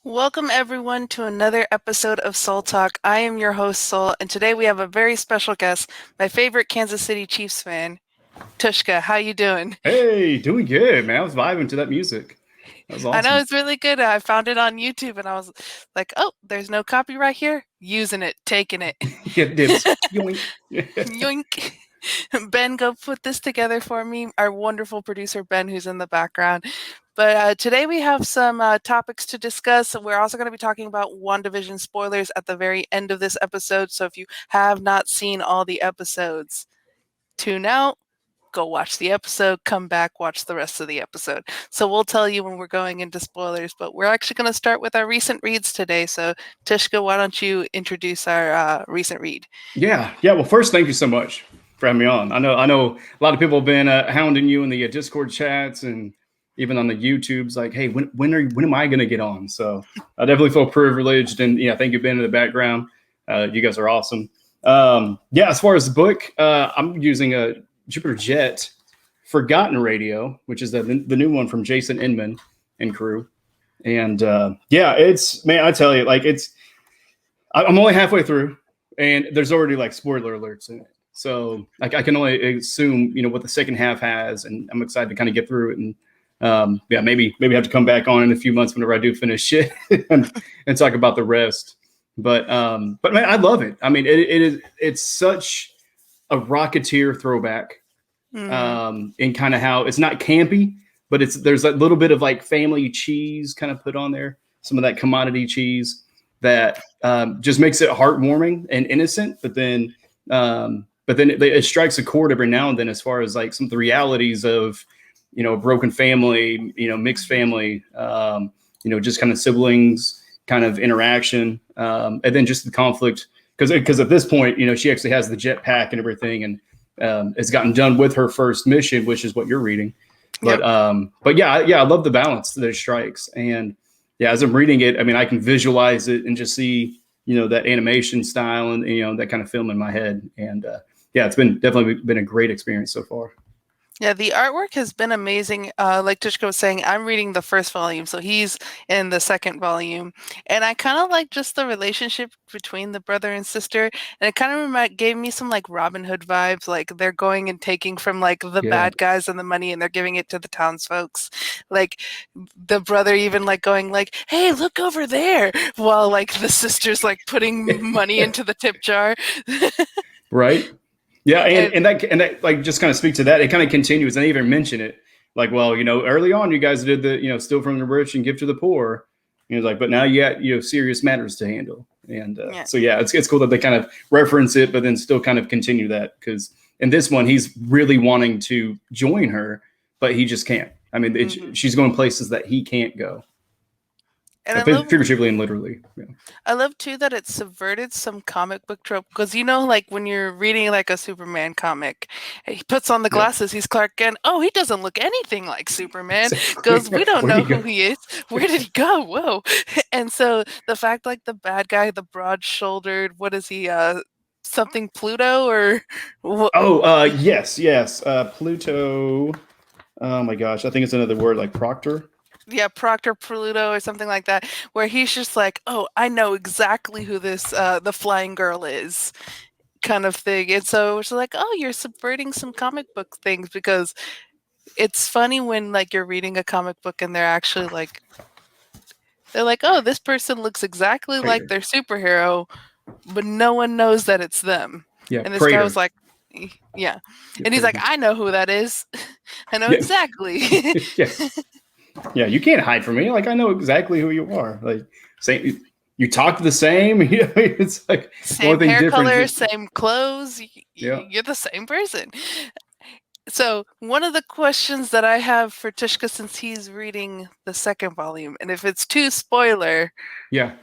Welcome everyone to another episode of Soul Talk. I am your host Soul, and today we have a very special guest, my favorite Kansas City Chiefs fan, Tvshka. How you doing? Hey, doing good, man. I was vibing to that music. That was I know awesome. it's really good. I found it on YouTube, and I was like, "Oh, there's no copyright here. Using it, taking it." Get dibs. Yoink. Yoink. Ben, go put this together for me. Our wonderful producer, Ben, who's in the background. But today we have some topics to discuss. We're also going to be talking about WandaVision spoilers at the very end of this episode. So if you have not seen all the episodes, tune out, go watch the episode, come back, watch the rest of the episode. So we'll tell you when we're going into spoilers, but we're actually going to start with our recent reads today. So Tvshka, why don't you introduce our recent read? Yeah. Well, first, thank you so much for having me on. I know, a lot of people have been hounding you in the Discord chats and even on the YouTubes. Like, hey, when am I going to get on? So I definitely feel privileged, and thank you, Ben, in the background. You guys are awesome. As far as the book, I'm using a Jupiter Jet Forgotten Radio, which is the new one from Jason Inman and crew. And it's, man, I tell you, like, I'm only halfway through, and there's already like spoiler alerts in it. So like I can only assume what the second half has, and I'm excited to kind of get through it. And maybe have to come back on in a few months whenever I do finish it and talk about the rest. But man, I love it. I mean, it's such a Rocketeer throwback, in kind of how it's not campy, but there's a little bit of like family cheese kind of put on there, some of that commodity cheese that just makes it heartwarming and innocent. But then it strikes a chord every now and then as far as like some of the realities of a broken family, mixed family, just kind of siblings kind of interaction, and then just the conflict because at this point she actually has the jetpack and everything, and has gotten done with her first mission, which is what you're reading. But Yep. I love the balance that it strikes. And as I'm reading it, I mean, I can visualize it and just see that animation style and that kind of film in my head. And it's definitely been a great experience so far. Yeah, the artwork has been amazing. Like Tishka was saying, I'm reading the first volume, so he's in the second volume. And I kind of like just the relationship between the brother and sister. And it kind of gave me some like Robin Hood vibes. Like they're going and taking from like the Yeah. bad guys and the money and they're giving it to the townsfolks. Like the brother even like going like, hey, look over there, while like the sister's like putting money into the tip jar. Right. Yeah, And and that like just kind of speak to that. It kind of continues, and they even mention it like, well, early on you guys did the steal from the rich and give to the poor. And it's like, but now you got serious matters to handle. And yeah. it's cool that they kind of reference it, but then still kind of continue that, because in this one he's really wanting to join her, but he just can't. I mean, she's going places that he can't go, And figuratively and literally. Yeah. I love too that it subverted some comic book trope because like when you're reading like a Superman comic, he puts on the Yeah. glasses, he's Clark Kent. Oh, he doesn't look anything like Superman. Goes, we don't Where do know you who go? he is. Where did he go? Whoa! And so the fact like the bad guy, the broad-shouldered, what is he? Something Pluto or what? Oh, yes. Pluto. Oh my gosh, I think it's another word like Proctor. Yeah, Proctor Pluto or something like that, where he's just like, oh, I know exactly who this the flying girl is, kind of thing. And so it's like, oh, you're subverting some comic book things because it's funny when like you're reading a comic book and they're like, oh, this person looks exactly like Prater. their superhero, but no one knows that it's them. Yeah, And this guy was Prater. like, yeah. Yeah, And he's like, Prater. I know who that is. I know Yeah, exactly. yeah, yeah. You can't hide from me. Like, I know exactly who you are. Like, say you talk the same. It's like the only Same thing hair different color, is same clothes. yeah. You're the same person. So, one of the questions that I have for Tishka since he's reading the second volume, and if it's too spoiler, Yeah.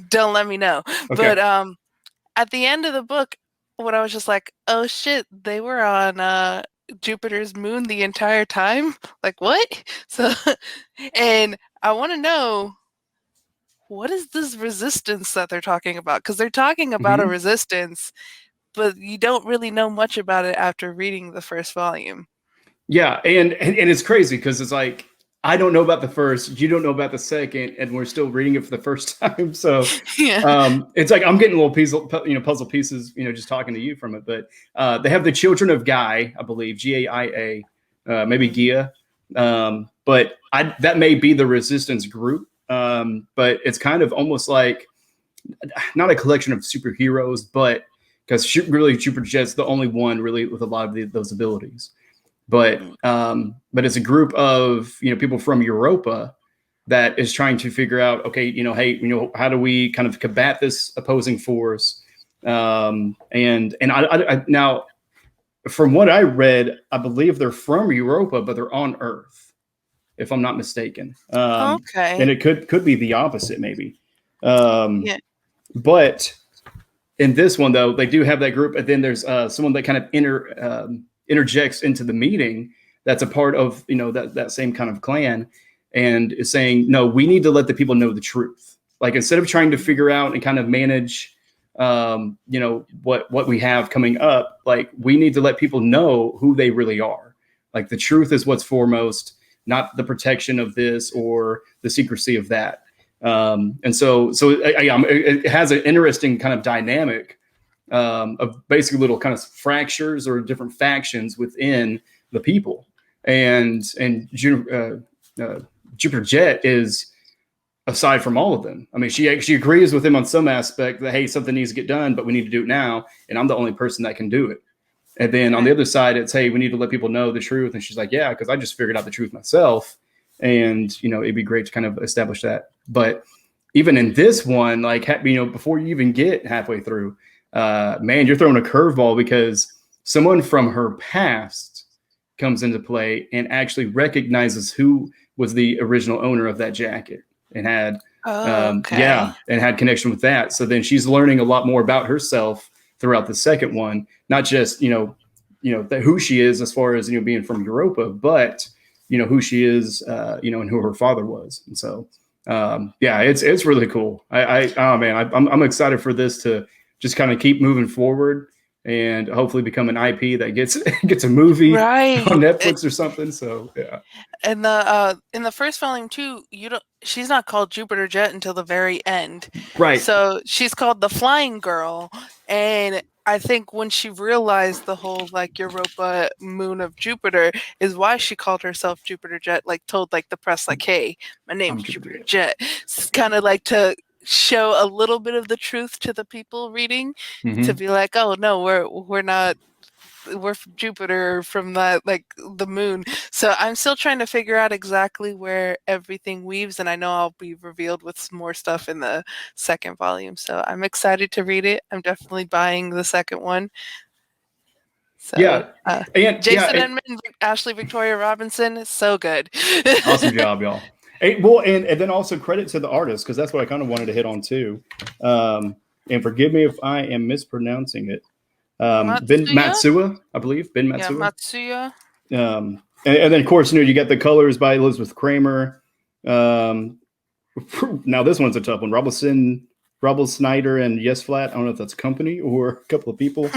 don't let me know. Okay. But at the end of the book, when I was just like, "Oh shit, they were on Jupiter's moon the entire time?" Like, what? So, and I want to know, what is this resistance that they're talking about? Because they're talking about a Hmm. resistance, but you don't really know much about it after reading the first volume. Yeah, and it's crazy because it's like I don't know about the first, you don't know about the second, and we're still reading it for the first time. So Yeah. it's like I'm getting little puzzle pieces, just talking to you from it. But they have the Children of Guy, I believe, Gaia, maybe Mm. Gia. But that may be the Resistance group. But it's kind of almost like not a collection of superheroes, but because really Jet's the only one really with a lot of those abilities. Mm. But it's a group of people from Europa that is trying to figure out, okay, hey, how do we kind of combat this opposing force? And now, from what I read, I believe they're from Europa, but they're on Earth, if I'm not mistaken. And Okay. it could be the opposite, maybe. Um, Yeah. but in this one, though, they do have that group, and then there's someone that kind of interjects into the meeting that's a part of that same kind of clan, and is saying, no, we need to let the people know the truth. Like, instead of trying to figure out and kind of manage what we have coming up, like, we need to let people know who they really are. Like, the truth is what's foremost, not the protection of this or the secrecy of that. And so it has an interesting kind of dynamic of basically little kind of fractures or different factions within the people. And Jupiter Jet is aside from all of them. I mean, she agrees with him on some aspect that, hey, something needs to get done, but we need to do it now, and I'm the only person that can do it. And then on the Right. other side, it's, hey, we need to let people know the truth. And she's like, yeah, because I just figured out the truth myself. And, it'd be great to kind of establish that. But even in this one, like, before you even get halfway through, man, you're throwing a curveball because someone from her past comes into play and actually recognizes who was the original owner of that jacket and had, Okay. and had connection with that. So then she's learning a lot more about herself throughout the second one, not just who she is as far as being from Europa, but who she is, and who her father was. And so yeah, it's really cool. Oh man, I'm excited for this to just kind of keep moving forward and hopefully become an IP that gets a movie on Right. Netflix or something. So yeah, And the in the first volume too, you don't she's not called Jupiter Jet until the very end. right. So she's called the Flying Girl, and I think when she realized the whole like Europa moon of Jupiter is why she called herself Jupiter Jet, like told like the press like, "Hey, my name's I'm Jupiter Jupiter Jet. Jet." It's kind of like to show a little bit of the truth to the people reading, to Mm-hmm. be like, "Oh no, we're not, we're from Jupiter, from that like the moon." So I'm still trying to figure out exactly where everything weaves, and I know I'll be revealed with some more stuff in the second volume. So I'm excited to read it. I'm definitely buying the second one. So Yeah, and yeah, Jason Edmund, Ashley Victoria Robinson is so good. awesome job, y'all. And then also credit to the artist because that's what I kind of wanted to hit on too. And forgive me if I am mispronouncing it. Ben Matsuya? Matsua, I believe. Ben Yeah, Matsua. Matsuya. And then of course you get the colors by Elizabeth Kramer. Um, now this one's a tough one. Robel Snyder and Yes Flat. I don't know if that's a company or a couple of people,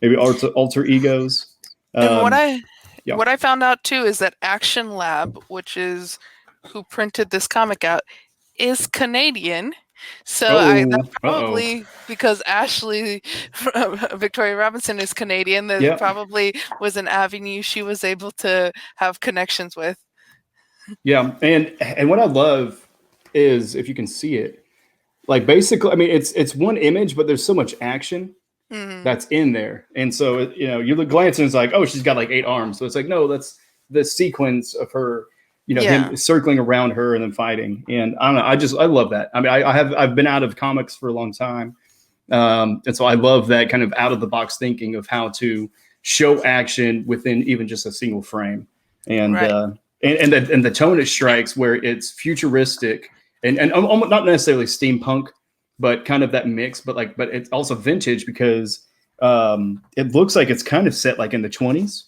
maybe alter egos. And Um, yeah. what I found out too is that Action Lab, which is who printed this comic out, is Canadian. So that's Oh. probably because Ashley Victoria Robinson is Canadian. That Yeah. probably was an avenue she was able to have connections with. Yeah. And what I love is if you can see it, like basically, I mean, it's one image, but there's so much action Hmm. that's in there. And so, you look glancing, it's like, oh, she's got like 8 arms. So it's like, no, that's the sequence of her, Yeah. him circling around her and then fighting. And I don't know, I love that. I mean, I've been out of comics for a long time. And so I love that kind of out of the box thinking of how to show action within even just a single frame. And, Right. uh, and the tone it strikes where it's futuristic and almost not necessarily steampunk, but kind of that mix, but it's also vintage because it looks like it's kind of set like in the 20s.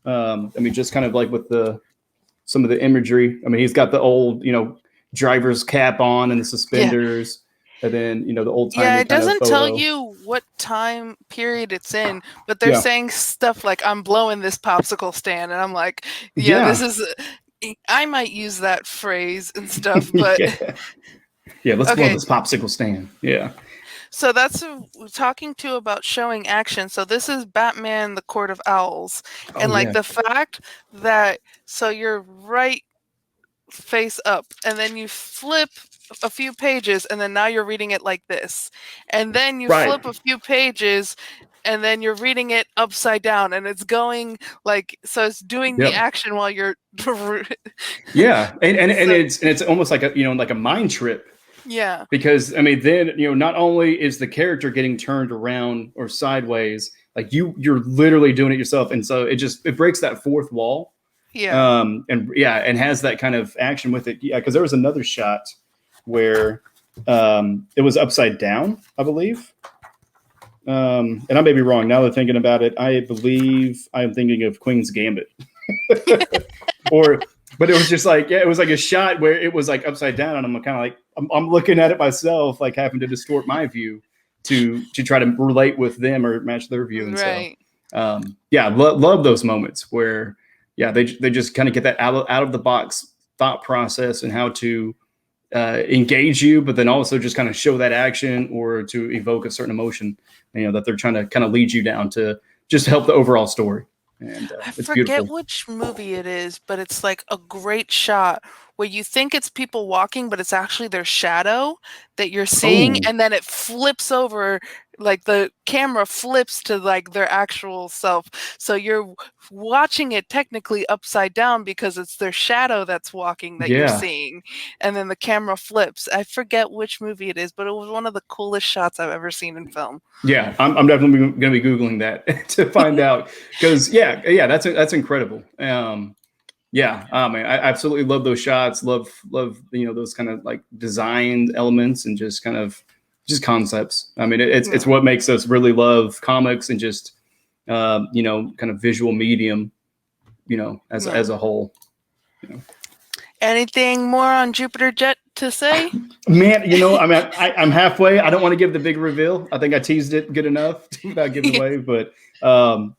I mean, just kind of like with some of the imagery. I mean, he's got the old, driver's cap on and the Yeah. suspenders, and then the old Yeah, timey it kind of doesn't tell photo. you what time period it's in, but they're Yeah, saying stuff like, "I'm blowing this popsicle stand," and I'm like, "Yeah, this yeah, is." I might use that phrase and stuff, but Yeah. Yeah, let's blow okay. this popsicle stand. Yeah. So that's talking to about showing action. So this is Batman: The Court of Owls, and Oh like yeah. the fact that so you're right face up and then you flip a few pages and then now you're reading it like this, and then you Right. flip a few pages and then you're reading it upside down, and it's going like, so it's doing the Yep. action while you're Yeah. And so it's almost like a like a mind trip yeah, because I mean then not only is the character getting turned around or sideways, like you're literally doing it yourself, and so it breaks that fourth wall. yeah, And yeah, and has that kind of action with it. Yeah, because there was another shot where it was upside down, I believe. And I may be wrong now that thinking about it. I believe I am thinking of Queen's Gambit, or but it was just like, yeah, it was like a shot where it was like upside down, and I'm kind of like I'm looking at it myself, like having to distort my view to try to relate with them or match their view, and so right. yeah, love those moments where yeah they just kind of get that out of the box thought process and how to engage you, but then also just kind of show that action or to evoke a certain emotion, that they're trying to kind of lead you down to just help the overall story. And I it's forget beautiful. which movie it is, but it's like a great shot where you think it's people walking, but it's actually their shadow that you're seeing, Oh, and then it flips over, like the camera flips to like their actual self. So you're watching it technically upside down because it's their shadow that's walking that you're yeah. seeing, and then the camera flips. I forget which movie it is, but it was one of the coolest shots I've ever seen in film. Yeah, I'm definitely going to be Googling that to find out because yeah, that's incredible. Yeah, man, I absolutely love those shots. Love those kind of like designed elements and just kind of just concepts. I mean, it's Yeah. what makes us really love comics and just kind of visual medium, Yeah. as a whole. You know. Anything more on Jupiter Jet to say? Man, I mean, I'm halfway. I don't want to give the big reveal. I think I teased it good enough without giving away, but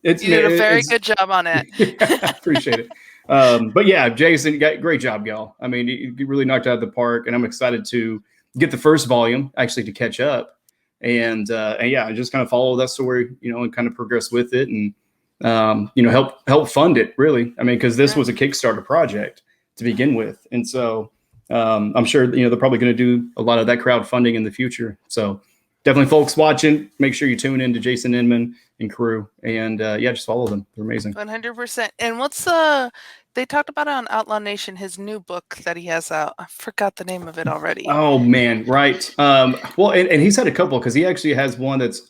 it's You did a very it's good job on it. yeah, I appreciate it. But yeah, Jason, great job, y'all. I mean, you really knocked it out of the park, and I'm excited to get the first volume actually to catch up, and yeah, just kind of follow that story, and kind of progress with it, and help fund it. Really, I mean, because this Right. was a Kickstarter project to begin with, and so I'm sure they're probably going to do a lot of that crowdfunding in the future. So definitely, folks watching, make sure you tune in to Jason Inman and crew, and yeah, just follow them. They're amazing. 100%. And what's they talked about it on Outlaw Nation, his new book that he has out. I forgot the name of it already. Oh man, right. Well, and he's had a couple because he actually has one that's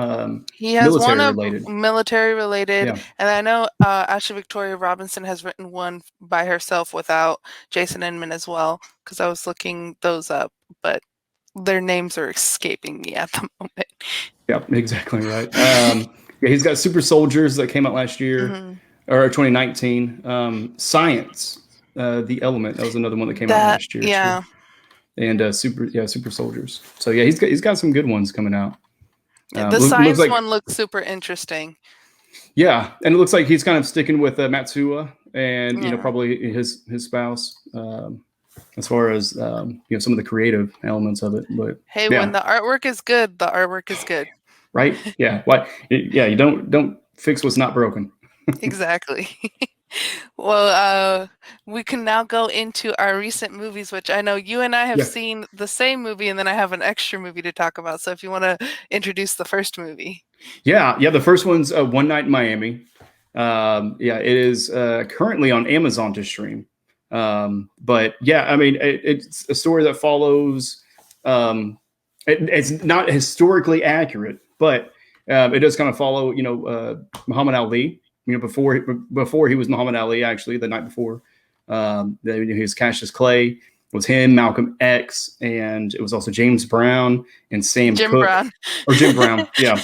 He has one military of related. military related, Yeah, and I know Ashley Victoria Robinson has written one by herself without Jason Inman as well, because I was looking those up, but their names are escaping me at the moment. yeah, exactly right. Yeah, he's got Super Soldiers that came out last year Hmm. or 2019. Science, the Element, that was another one that came out That, last year too. yeah. And Super Soldiers. So yeah, he's got some good ones coming out. The Looks science like one looks super interesting. yeah, and it looks like he's kind of sticking with Matsuo and Yeah. probably his spouse. As far as some of the creative elements of it. But Hey, when yeah, the artwork is good, the artwork is good. right. Yeah, what? Yeah, you don't fix what's not broken. Exactly. Well, we can now go into our recent movies, which I know you and I have Yeah, seen the same movie, and then I have an extra movie to talk about. So if you want to introduce the first movie. yeah. The first one's One Night in Miami. Yeah, it is currently on Amazon to stream. But yeah, I mean, it's a story that follows. It's not historically accurate, but it does kind of follow, Muhammad Ali. Before he was Muhammad Ali, actually, the night before, he was Cassius Clay. It was him, Malcolm X, and it was also James Brown and Sam Jim Cooke Brown. or Jim Brown. Yeah,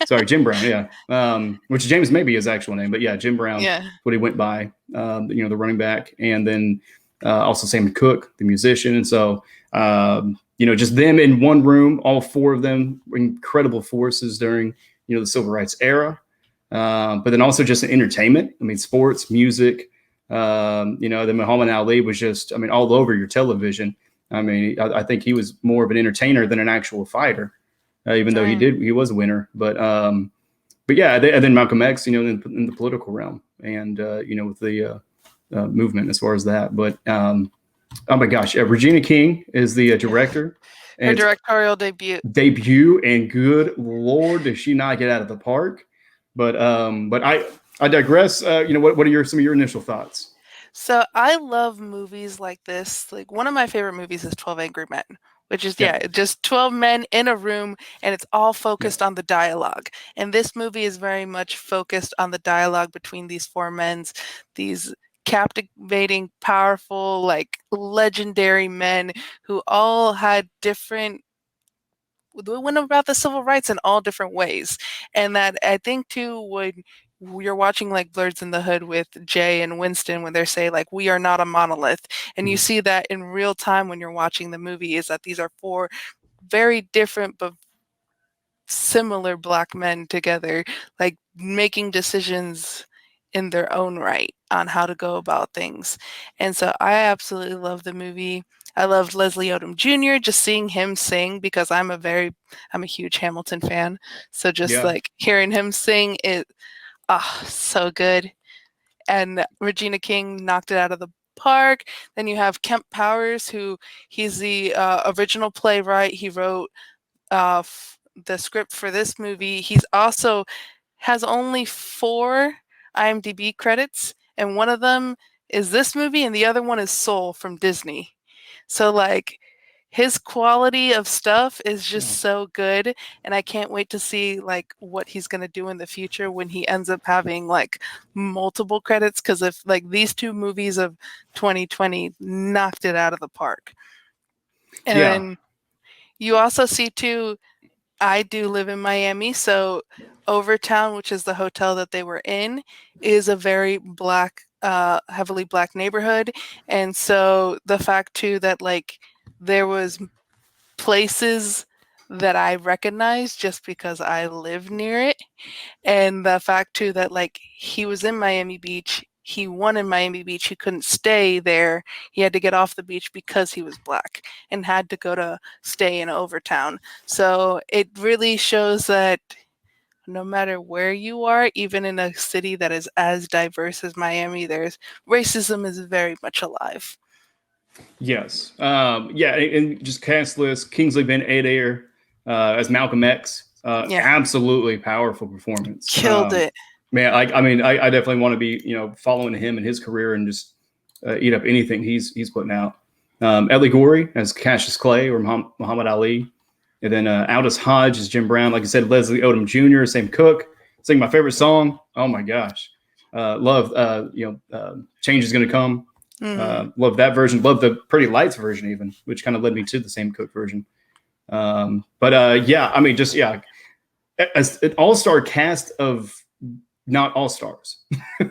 sorry, Jim Brown. Yeah, which James may be his actual name, but yeah, Jim Brown, Yeah. what he went by. The running back, and then also Sam Cooke, the musician, and so just them in one room, all four of them, incredible forces during the civil rights era. But then also just entertainment. I mean, sports, music, Then Muhammad Ali was just, I mean, all over your television. I mean, I think he was more of an entertainer than an actual fighter, even though Right. he was a winner. But yeah, and then Malcolm X, in the political realm, and with the movement as far as that. But oh my gosh, Regina King is the director, and Her it's directorial debut. and good lord, does she not get out of the park? But I digress. What are some of your initial thoughts? So I love movies like this. Like one of my favorite movies is 12 Angry Men, which is Yeah, just 12 men in a room and it's all yeah, focused on the dialogue. And this movie is very much focused on the dialogue between these four men, these captivating, powerful, like legendary men who all had different we went about the civil rights in all different ways. And that I think too when you're watching like Blurs in the Hood with Jay and Winston when they say like we are not a monolith. And you mhm, see that in real time when you're watching the movie is that these are four very different but similar black men together, like making decisions in their own right on how to go about things. And so I absolutely love the movie. I loved Leslie Odom Jr. just seeing him sing because I'm a huge Hamilton fan. So just yeah, like hearing him sing it so good. And Regina King knocked it out of the park. Then you have Kemp Powers who he's the original playwright. He wrote the script for this movie. He's also has only 4 IMDb credits, and one of them is this movie, and the other one is Soul from Disney. So like his quality of stuff is just yeah, so good, and I can't wait to see like what he's gonna do in the future when he ends up having like multiple credits. Because if like these 2 movies of 2020 knocked it out of the park, and yeah, then you also see too I do live in Miami, so Overtown, which is the hotel that they were in, is a very black, heavily black neighborhood. And so the fact too that like there was places that I recognized just because I live near it. And the fact too that like he was in Miami Beach, he won in Miami Beach, he couldn't stay there. He had to get off the beach because he was black and had to go to stay in Overtown. So it really shows that no matter where you are, even in a city that is as diverse as Miami, there's racism is very much alive. yes, yeah, and just cast list: Kingsley Ben Adair as Malcolm X. Yeah, Absolutely powerful performance. killed it. Man, I mean, I definitely want to be, following him and his career and just eat up anything he's putting out. Ellie Gorey as Cassius Clay or Muhammad Ali, and then Aldous Hodge as Jim Brown. Like I said, Leslie Odom Jr. Sam Cooke sing my favorite song. Oh my gosh, love Change is Gonna Come. Hmm. Love that version. Love the Pretty Lights version even, which kind of led me to the Sam Cooke version. But yeah, I mean, just yeah, as an all-star cast of not all stars.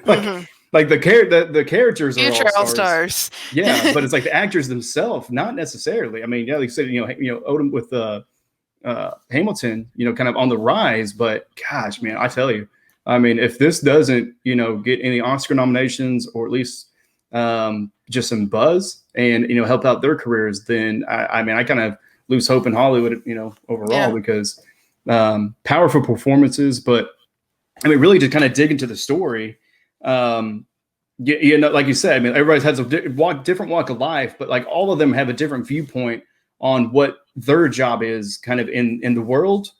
like Hmm. like the characters are all Future All stars. Stars. Yeah, but it's like the actors themselves, not necessarily. I mean, yeah, like you said, Odom with Hamilton, kind of on the rise. But gosh, man, I tell you, I mean, if this doesn't, get any Oscar nominations or at least just some buzz and help out their careers, then I mean, I kind of lose hope in Hollywood, overall Yeah. because powerful performances, but I mean, really to kind of dig into the story. Um, like you said, I mean, everybody has a different walk of life, but like all of them have a different viewpoint on what their job is kind of in the world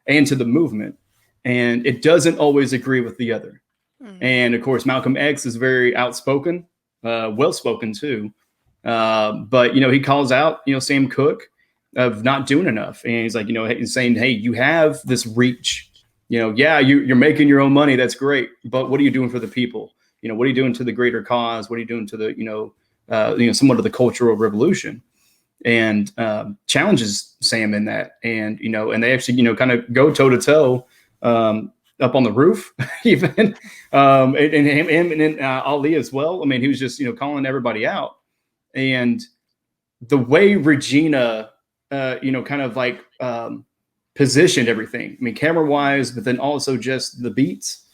and to the movement. And it doesn't always agree with the other. Mhm. And of course, Malcolm X is very outspoken, well spoken too. But he calls out, Sam Cooke of not doing enough. And he's like, he's saying, hey, you have this reach. Yeah, you're making your own money. That's great. But what are you doing for the people? What are you doing to the greater cause? What are you doing to the, somewhat of the cultural revolution? And challenges Sam in that. And they actually, kind of go toe to toe up on the roof, even, and him and Ali as well. I mean, he was just, calling everybody out. And the way Regina, kind of like positioned everything. I mean, camera wise, but then also just the beats.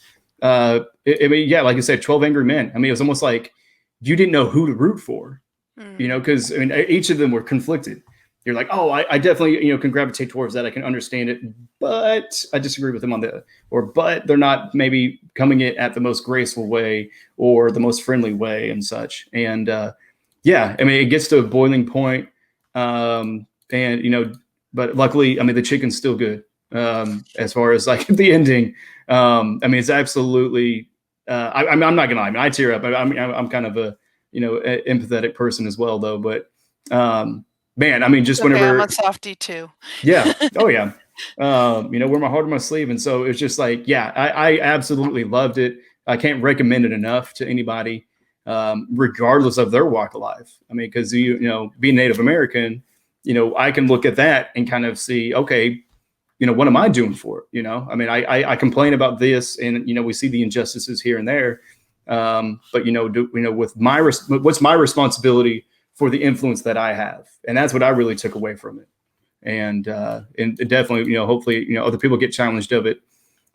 I mean, yeah, like I said, 12 Angry Men. I mean, it was almost like you didn't know who to root for, Mm. because I mean, each of them were conflicted. You're like, oh, I definitely, can gravitate towards that. I can understand it, but I disagree with them on the, or, but they're not maybe coming it at the most graceful way or the most friendly way and such. And yeah, I mean, it gets to a boiling point. And, but luckily, I mean, the chicken's still good as far as like the ending. I mean, it's absolutely, I'm not gonna lie. I mean, I tear up. I'm kind of a, empathetic person as well, though. But man, I mean, just Okay, I'm a whenever, softie too. yeah, oh yeah, wear my heart on my sleeve, and so it's just like, yeah, I absolutely loved it. I can't recommend it enough to anybody, regardless of their walk of life. I mean, because being Native American, I can look at that and kind of see, okay, what am I doing for it? I mean, I complain about this, and we see the injustices here and there, but with what's my responsibility for the influence that I have, and that's what I really took away from it. And definitely, hopefully, other people get challenged of it,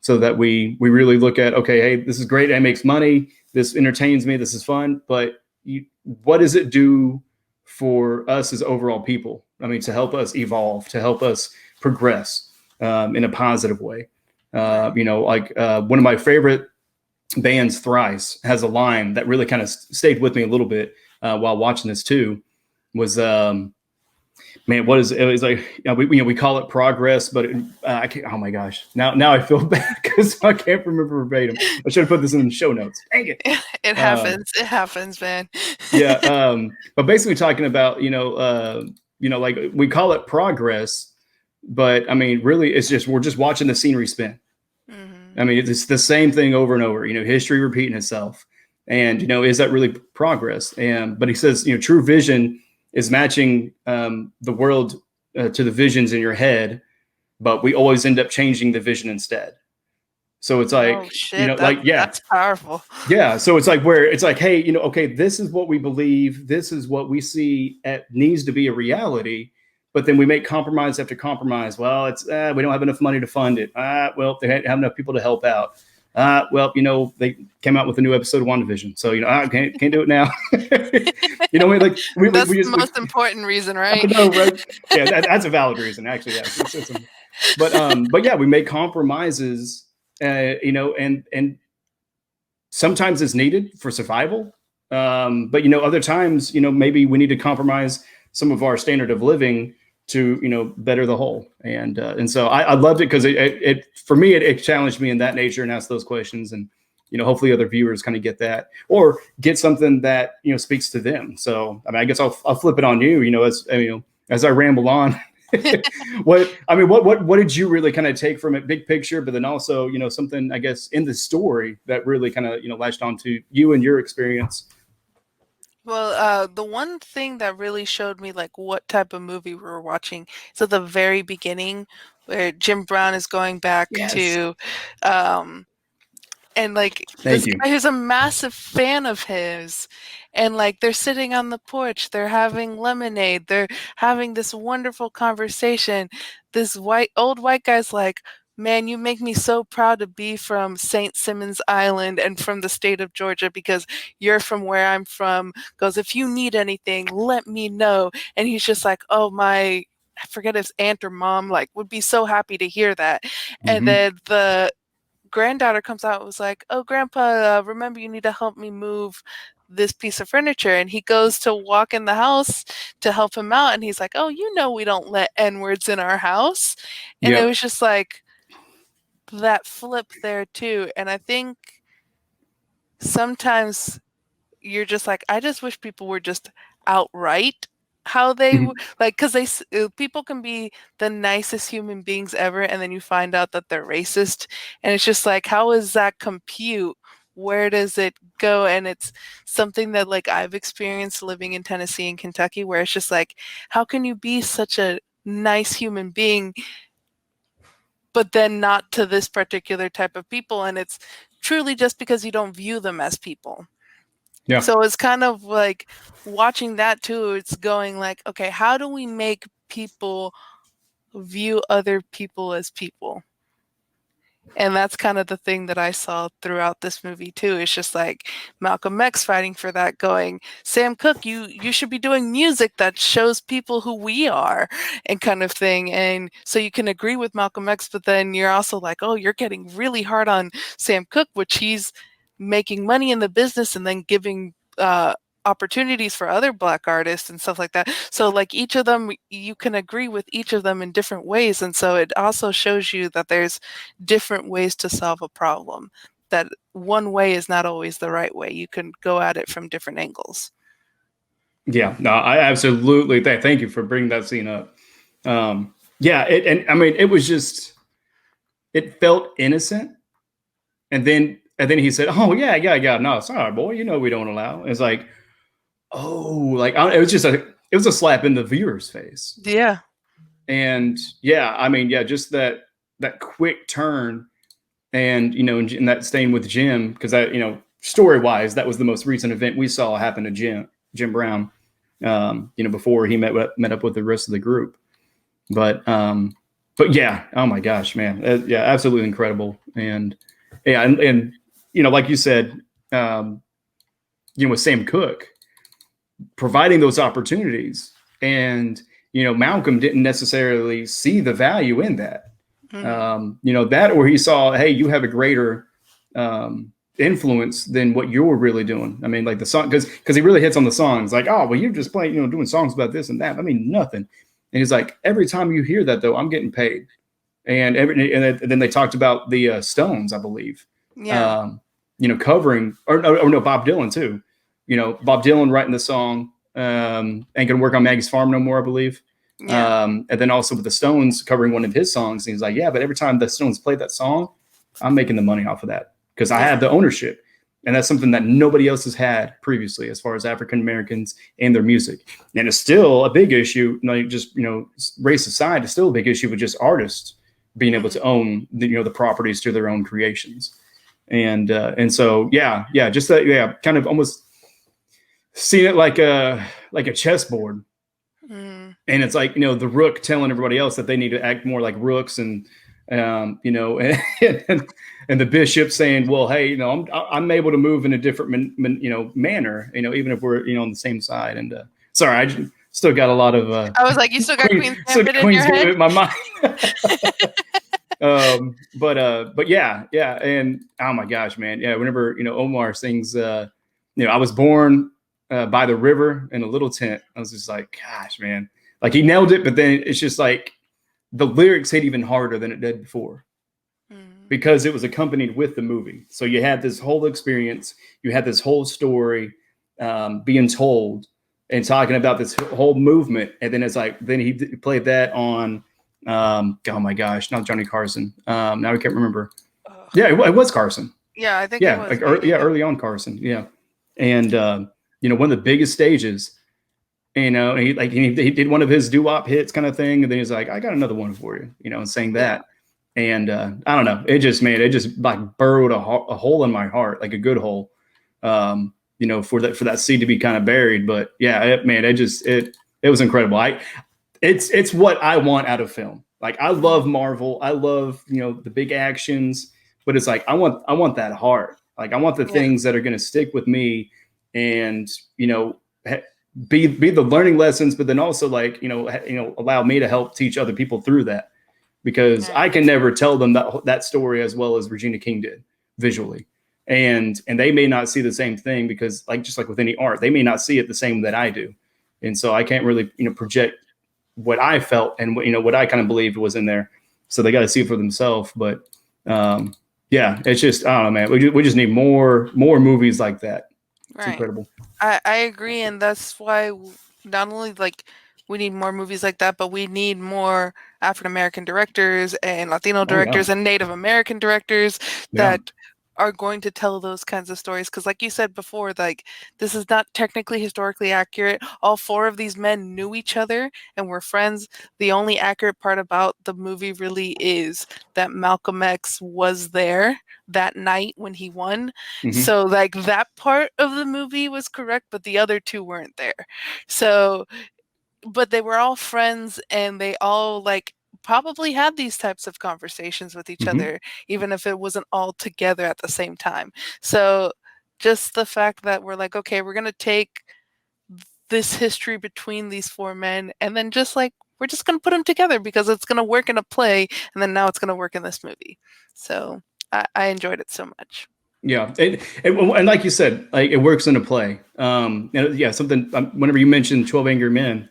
so that we really look at, okay, hey, this is great, it makes money, this entertains me, this is fun, but what does it do for us as overall people? I mean, to help us evolve, to help us progress in a positive way. Right. One of my favorite bands, Thrice, has a line that really kind of stayed with me a little bit while watching this too. Was man, what is it? It was like, we call it progress, but I can't. Oh my gosh, now I feel bad because I can't remember verbatim. I should have put this in the show notes. Dang it. It Um, happens. It happens, man. yeah, but basically talking about like we call it progress, but I mean really it's just we're just watching the scenery spin. Hmm. I mean it's the same thing over and over. History repeating itself, and is that really progress? And but he says true vision is matching the world to the visions in your head, but we always end up changing the vision instead. So it's Oh like shit, like yeah, that's powerful. yeah, so it's like where it's like, hey, okay, this is what we believe, this is what we see at needs to be a reality, but then we make compromise after compromise. Well, it's we don't have enough money to fund it. Well, they have enough people to help out. Well, they came out with a new episode of WandaVision, so I can't do it now. Like That's we the just most important reason, I right? know, right? Yeah, that's a valid reason, actually. Yes, but yeah, we make compromises, and sometimes it's needed for survival. But other times, maybe we need to compromise some of our standard of living to better the whole. And so I loved it because it for me it challenged me in that nature and asked those questions, and hopefully other viewers kind of get that or get something that speaks to them. So I mean, I guess I'll flip it on you. As I ramble on, what did you really kind of take from it, big picture, but then also something I guess in the story that really kind of latched onto you and your experience? Well, the one thing that really showed me like what type of movie we were watching is at the very beginning where Jim Brown is going back Yes, to um and like thank this you. guy who's a massive fan of his, and like they're sitting on the porch, they're having lemonade, they're having this wonderful conversation. This old white guy's like, man, you make me so proud to be from St. Simons Island and from the state of Georgia because you're from where I'm from. Goes, if you need anything, let me know. And he's just like, oh, my, I forget his aunt or mom, like, would be so happy to hear that. And Mm-hmm. then the granddaughter comes out and was like, "Oh, Grandpa, remember you need to help me move this piece of furniture." And he goes to walk in the house to help him out, and he's like, "Oh, you know we don't let N words in our house." And it Yep. was just like that flip there too. And I think sometimes you're just like, I just wish people were just outright how they like, because people can be the nicest human beings ever, and then you find out that they're racist, and it's just like, how is that compute? Where does it go? And it's something that like I've experienced living in Tennessee and Kentucky, where it's just like, how can you be such a nice human being, but then not to this particular type of people? And it's truly just because you don't view them as people. Yeah. So it's kind of like watching that too. It's going like, okay, how do we make people view other people as people? And that's kind of the thing that I saw throughout this movie too. It's just like Malcolm X fighting for that, going, Sam Cooke, you should be doing music that shows people who we are, and kind of thing. And so you can agree with Malcolm X, but then you're also like, oh, you're getting really hard on Sam Cooke, which he's making money in the business and then giving opportunities for other black artists and stuff like that. So like each of them, you can agree with each of them in different ways, and so it also shows you that there's different ways to solve a problem, that one way is not always the right way. You can go at it from different angles. Yeah, no, I absolutely thank you for bringing that scene up. Yeah, and I mean, it was just, it felt innocent, and then he said, "Oh yeah, yeah, yeah, no, sorry, boy, you know we don't allow." It's like, oh, like it was just it was a slap in the viewer's face, Yeah. and yeah, I mean, yeah, just that quick turn, and and that staying with Jim, because that, story wise, that was the most recent event we saw happen to Jim Brown, before he met up with the rest of the group. But yeah, oh my gosh, man, yeah, absolutely incredible. And yeah, and like you said, with Sam Cooke providing those opportunities, and Malcolm didn't necessarily see the value in that. That, or he saw, hey, you have a greater influence than what you're really doing. I mean, like the song, because he really hits on the songs, like, oh, well, you're just playing, doing songs about this and that. I mean, nothing. And he's like, every time you hear that, though, I'm getting paid. And then they talked about the Stones, I believe. Yeah. Covering, or no, Bob Dylan too. Bob Dylan writing the song, Ain't Gonna Work on Maggie's Farm No More, I believe. Yeah. And then also with the Stones covering one of his songs, and he's like, yeah, but every time the Stones played that song, I'm making the money off of that because I have the ownership. And that's something that nobody else has had previously, as far as African Americans and their music. And it's still a big issue, like just, race aside, it's still a big issue with just artists being able to own the properties to their own creations. And so, yeah, just that, yeah, kind of almost seeing it like a chessboard. And it's like, the rook telling everybody else that they need to act more like rooks, and and the bishop saying, well, hey, I'm able to move in a different manner, even if we're on the same side. And sorry, I just still got a lot of I was like, you still got Queen's Gambit in Queen's your head? in my mind. But yeah, and oh my gosh, man, yeah. Whenever Omar sings, I was born by the river in a little tent, I was just like, gosh, man, like he nailed it. But then it's just like the lyrics hit even harder than it did before, because it was accompanied with the movie. So you had this whole experience, you had this whole story being told and talking about this whole movement, and then it's like then he played that on. Oh my gosh, not Johnny Carson. Now I can't remember. Yeah, it was Carson. Yeah, I think Yeah, it was. early on Carson. Yeah, and one of the biggest stages. He did one of his doo-wop hits kind of thing, and then he's like, I got another one for you, and saying that. And I don't know, it just like burrowed a hole in my heart, like a good hole, for that seed to be kind of buried. But yeah, it was incredible. It's what I want out of film. Like, I love Marvel, I love the big actions, but it's like I want that heart. Like, I want the things that are going to stick with me, and be the learning lessons, but then also like allow me to help teach other people through that, because I can never tell them that story as well as Regina King did visually, and they may not see the same thing, because just like with any art, they may not see it the same that I do, and so I can't really project what I felt and what I kind of believed was in there. So they got to see it for themselves. But yeah, it's just, I don't know, man. We just need more movies like that. It's incredible. I agree, and that's why not only like we need more movies like that, but we need more African American directors and Latino directors and Native American directors that are going to tell those kinds of stories. Because like you said before, like, this is not technically historically accurate. All four of these men knew each other and were friends. The only accurate part about the movie really is that Malcolm X was there that night when he won. So like that part of the movie was correct, but the other two weren't there. So, but they were all friends, and they all like probably had these types of conversations with each Hmm. other, even if it wasn't all together at the same time. So just the fact that we're like, okay, we're going to take this history between these four men and then just like we're just going to put them together because it's going to work in a play and then now it's going to work in this movie. So I enjoyed it so much. Yeah, and like you said, like it works in a play. And yeah, something. Whenever you mentioned 12 Angry Men,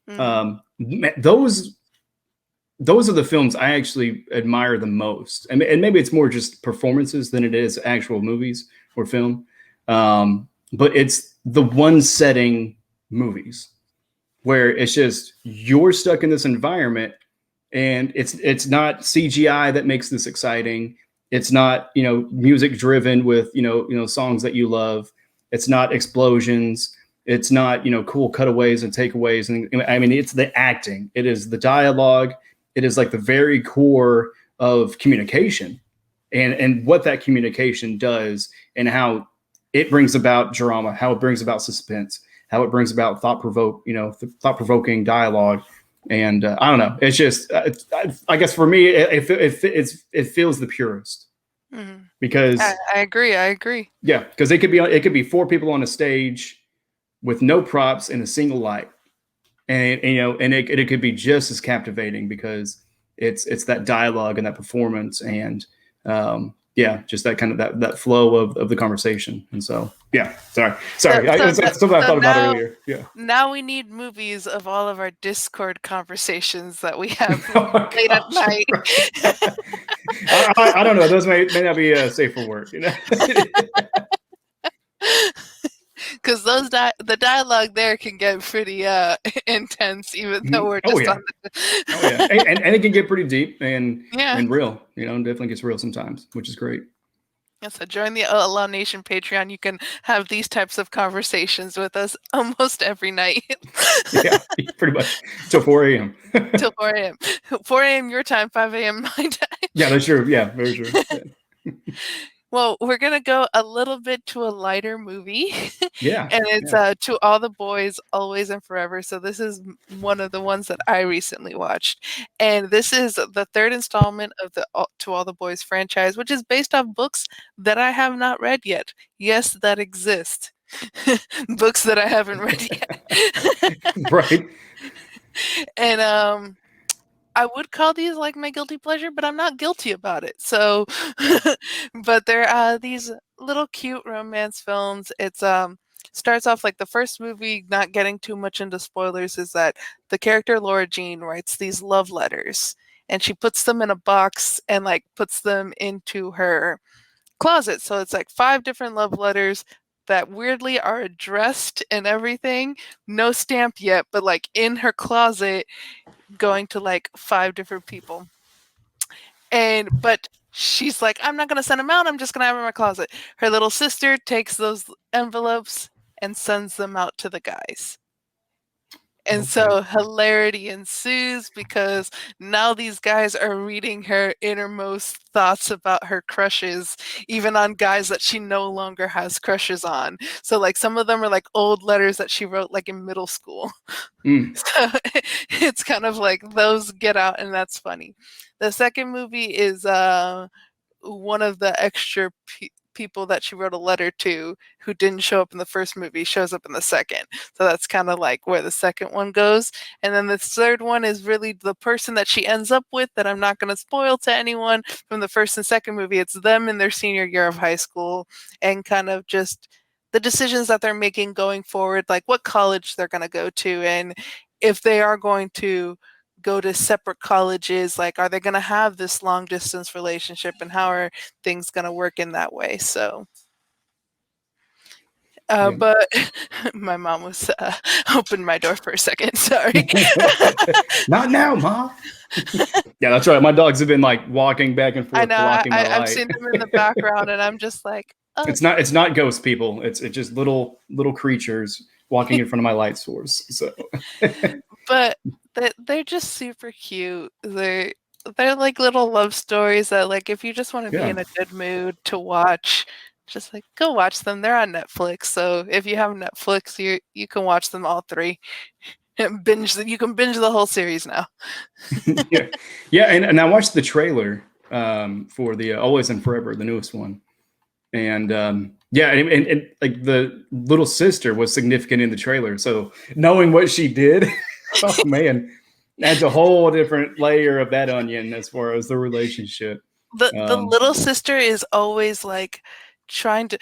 Hmm. those are the films I actually admire the most. And maybe it's more just performances than it is actual movies or film. But it's the one setting movies where it's just you're stuck in this environment, and it's not CGI that makes this exciting. It's not music driven with songs that you love. It's not explosions. It's not cool cutaways and takeaways. And I mean, it's the acting. It is the dialogue. It is like the very core of communication, and what that communication does, and how it brings about drama, how it brings about suspense, how it brings about thought provoking dialogue. And I don't know. It's just, I guess for me, it feels the purest Hmm. I, because, I agree. I agree. yeah, because it could be four people on a stage with no props and a single light, and it could be just as captivating because it's that dialogue and that performance, and yeah, just that kind of that flow of the conversation. And so yeah, So, so, it's no, something I so thought about now, earlier. Yeah. now we need movies of all of our Discord conversations that we have Oh my late at gosh. night. I don't know. Those may not be safe for work. Because the dialogue there can get pretty intense, even though we're Oh just on yeah. Oh yeah. the. And it can get pretty deep and Yeah. real. Definitely gets real sometimes, which is great. Yeah, so join the Allow Nation Patreon. You can have these types of conversations with us almost every night Yeah, pretty much till 4 a.m. till 4 a.m. 4 a.m. your time, 5 a.m. my Yeah, time. that's true. Yeah, very true. Yeah. Well, we're gonna go a little bit to a lighter movie, Yeah. and it's Yeah. To All the Boys, Always and Forever. So this is one of the ones that I recently watched, and this is the third installment of the To All the Boys franchise, which is based off books that I have not read yet. Yes, that exist. Books that I haven't read yet. Right. And I would call these like my guilty pleasure, but I'm not guilty about it. So, but they're these little cute romance films. It's starts off like the first movie. Not getting too much into spoilers, is that the character Laura Jean writes these love letters, and she puts them in a box and like puts them into her closet. So it's like five different love letters that weirdly are addressed and everything. No stamp yet, but like in her closet going to like five different people. But she's like, I'm not gonna send them out, I'm just gonna have them in my closet. Her little sister takes those envelopes and sends them out to the guys. And Okay. so hilarity ensues because now these guys are reading her innermost thoughts about her crushes, even on guys that she no longer has crushes on. So, like, some of them are like old letters that she wrote like in middle school. Mm. So it's kind of like those get out, and that's funny. The second movie is one of the extra people that she wrote a letter to who didn't show up in the first movie shows up in the second. So that's kind of like where the second one goes. And then the third one is really the person that she ends up with that I'm not going to spoil to anyone from the first and second movie. It's them in their senior year of high school and kind of just the decisions that they're making going forward, like what college they're going to go to, and if they are going to go to separate colleges, like are they going to have this long distance relationship and how are things going to work in that way. So Yeah. but my mom was opened my door for a second, sorry. Not now, Ma. Yeah, that's right. My dogs have been like walking back and I forth, know blocking my I've light. seen them in the background and I'm just like, It's okay. not ghost people. It's just little creatures walking in front of my light source. So But they're just super cute. They're like little love stories that like if you just want to be yeah. in a good mood to watch, just like go watch them. They're on Netflix. So if you have Netflix, you can watch them all three. You can binge the whole series now. Yeah, yeah, and I watched the trailer for the Always and Forever, the newest one, and yeah, and like the little sister was significant in the trailer, so knowing what she did, oh man, adds a whole different layer of that onion as far as the relationship. The little sister is always like trying to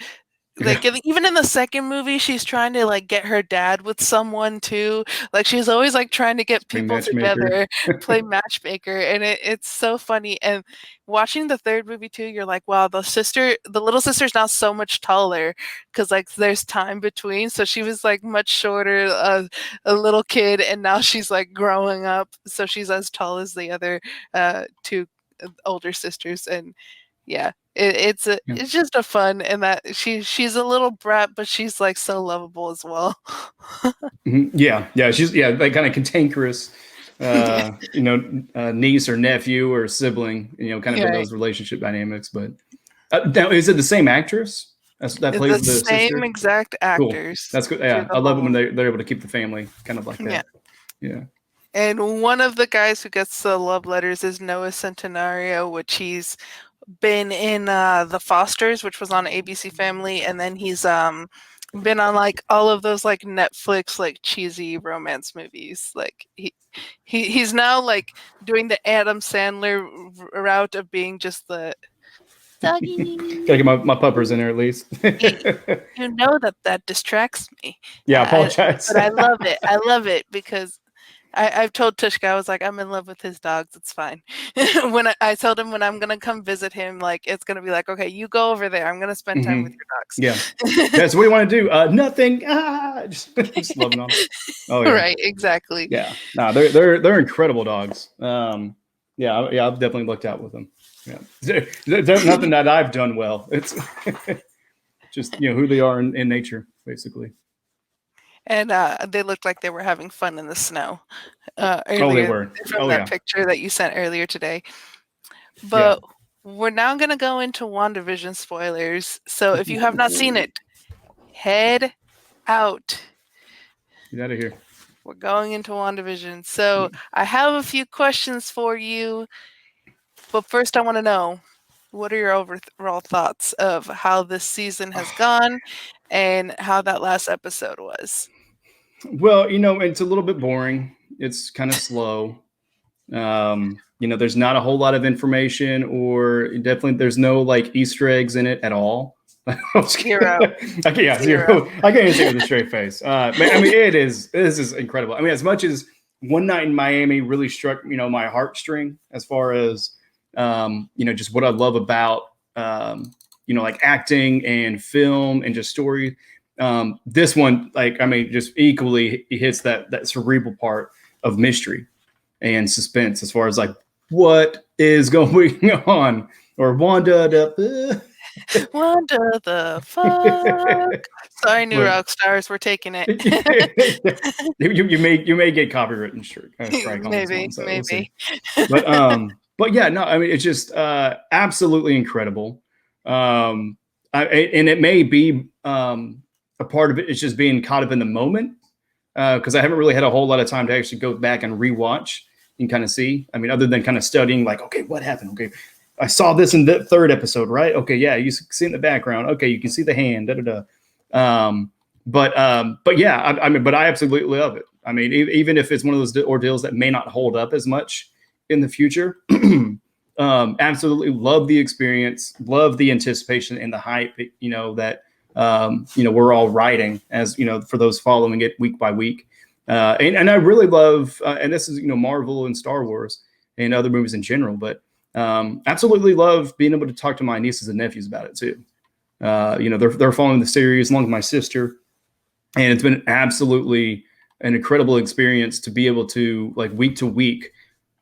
Yeah, like even in the second movie she's trying to like get her dad with someone too. Like she's always like trying to get play people matchmaker. together, play matchmaker, and it's so funny. And watching the third movie too, you're like, wow, the little sister's now so much taller because like there's time between. So she was like much shorter, a little kid, and now she's like growing up, so she's as tall as the other two older sisters. And yeah, Yeah. it's just a fun, and that she's a little brat, but she's like so lovable as well. Yeah, yeah, she's like kind of cantankerous, Yeah, niece or nephew or sibling, kind of in right. those relationship dynamics. But now, is it the same actress that The plays the same sister? exact Cool, actors that's good. through Yeah, the I love it when whole. they're able to keep the family kind of like Yeah. that. Yeah. And one of the guys who gets the love letters is Noah Centenario, which he's been in The Fosters, which was on ABC Family, and then he's been on like all of those like Netflix like cheesy romance movies. Like he's now like doing the Adam Sandler route of being just the Gotta doggy. get my puppers in there at least. You, you know that that distracts me, Yeah, I I, apologize. but I love it. I love it because I've told Tushka, I was like, I'm in love with his dogs. It's fine. When I told him when I'm gonna come visit him, like it's gonna be like, okay, you go over there. I'm gonna spend time with Hmm. your Yeah. dogs. Yes. What do you want to do? Nothing. Just loving on them. Oh yeah. Right, exactly. Yeah, no, they're incredible dogs. Yeah, I've definitely looked out with them. Yeah, there's nothing that I've done well. It's just who they are in nature, basically. And they looked like they were having fun in the snow Oh, they earlier were. from Oh that yeah, picture that you sent earlier today. yeah. But we're now gonna go into WandaVision spoilers. So if you have not seen it, head out. Get out of here. We're going into WandaVision. So I have a few questions for you, but first I want to know, what are your overall thoughts of how this season has gone and how that last episode was? Well, it's a little bit boring. It's kind of slow. There's not a whole lot of information, or definitely there's no like Easter eggs in it at all. Zero. Okay, yeah, Zero. zero. I can't even say it with a straight face. But, I mean, this is incredible. I mean, as much as One Night in Miami really struck, my heartstring as far as, just what I love about, like acting and film and just story. This one, like, I mean, just equally hits that cerebral part of mystery and suspense as far as like what is going on, or Wanda. Wanda the fuck. Sorry, new Look, rock stars, we're taking it. you may get copyright strike on this Maybe, one, so we'll see. maybe. But yeah, no, I mean it's just absolutely incredible. And it may be a part of it is just being caught up in the moment, because I haven't really had a whole lot of time to actually go back and rewatch and kind of see. I mean, other than kind of studying, like, okay, what happened? Okay, I saw this in the third episode, right? Okay, yeah, you see in the background. Okay, you can see the hand. Da da da. But yeah, but I absolutely love it. I mean, even if it's one of those ordeals that may not hold up as much in the future, absolutely love the experience, love the anticipation and the hype. That we're all writing as for those following it week by week. And I really love, and this is Marvel and Star Wars and other movies in general, but absolutely love being able to talk to my nieces and nephews about it too. They're following the series along with my sister, and it's been absolutely an incredible experience to be able to, like, week to week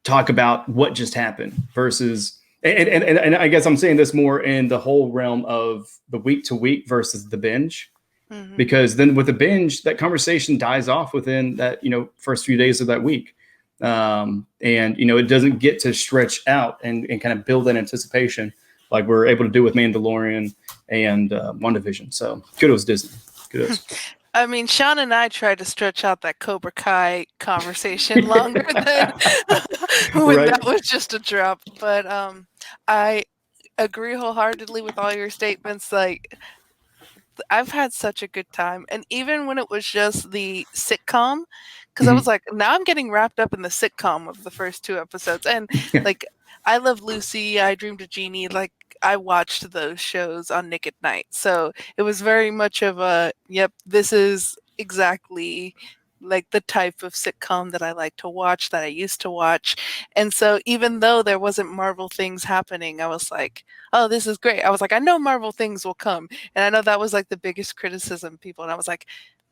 talk about what just happened versus. And I guess I'm saying this more in the whole realm of the week to week versus the binge, Mhm. because then with the binge, that conversation dies off within that first few days of that week, and it doesn't get to stretch out and kind of build that anticipation like we're able to do with Mandalorian and WandaVision. So kudos Disney, kudos. I mean, Sean and I tried to stretch out that Cobra Kai conversation longer than when Right. that was just a drop. But I agree wholeheartedly with all your statements. Like, I've had such a good time, and even when it was just the sitcom, because I was Mhm. like, now I'm getting wrapped up in the sitcom of the first 2 episodes, and, like, I Love Lucy, I Dreamed of Jeannie, like, I watched those shows on Nick at Night, so it was very much of a, "Yep, this is exactly, like, the type of sitcom that I like to watch, that I used to watch," and so even though there wasn't Marvel things happening, I was like, "Oh, this is great." I was like, "I know Marvel things will come." And I know that was like the biggest criticism people. And I was like,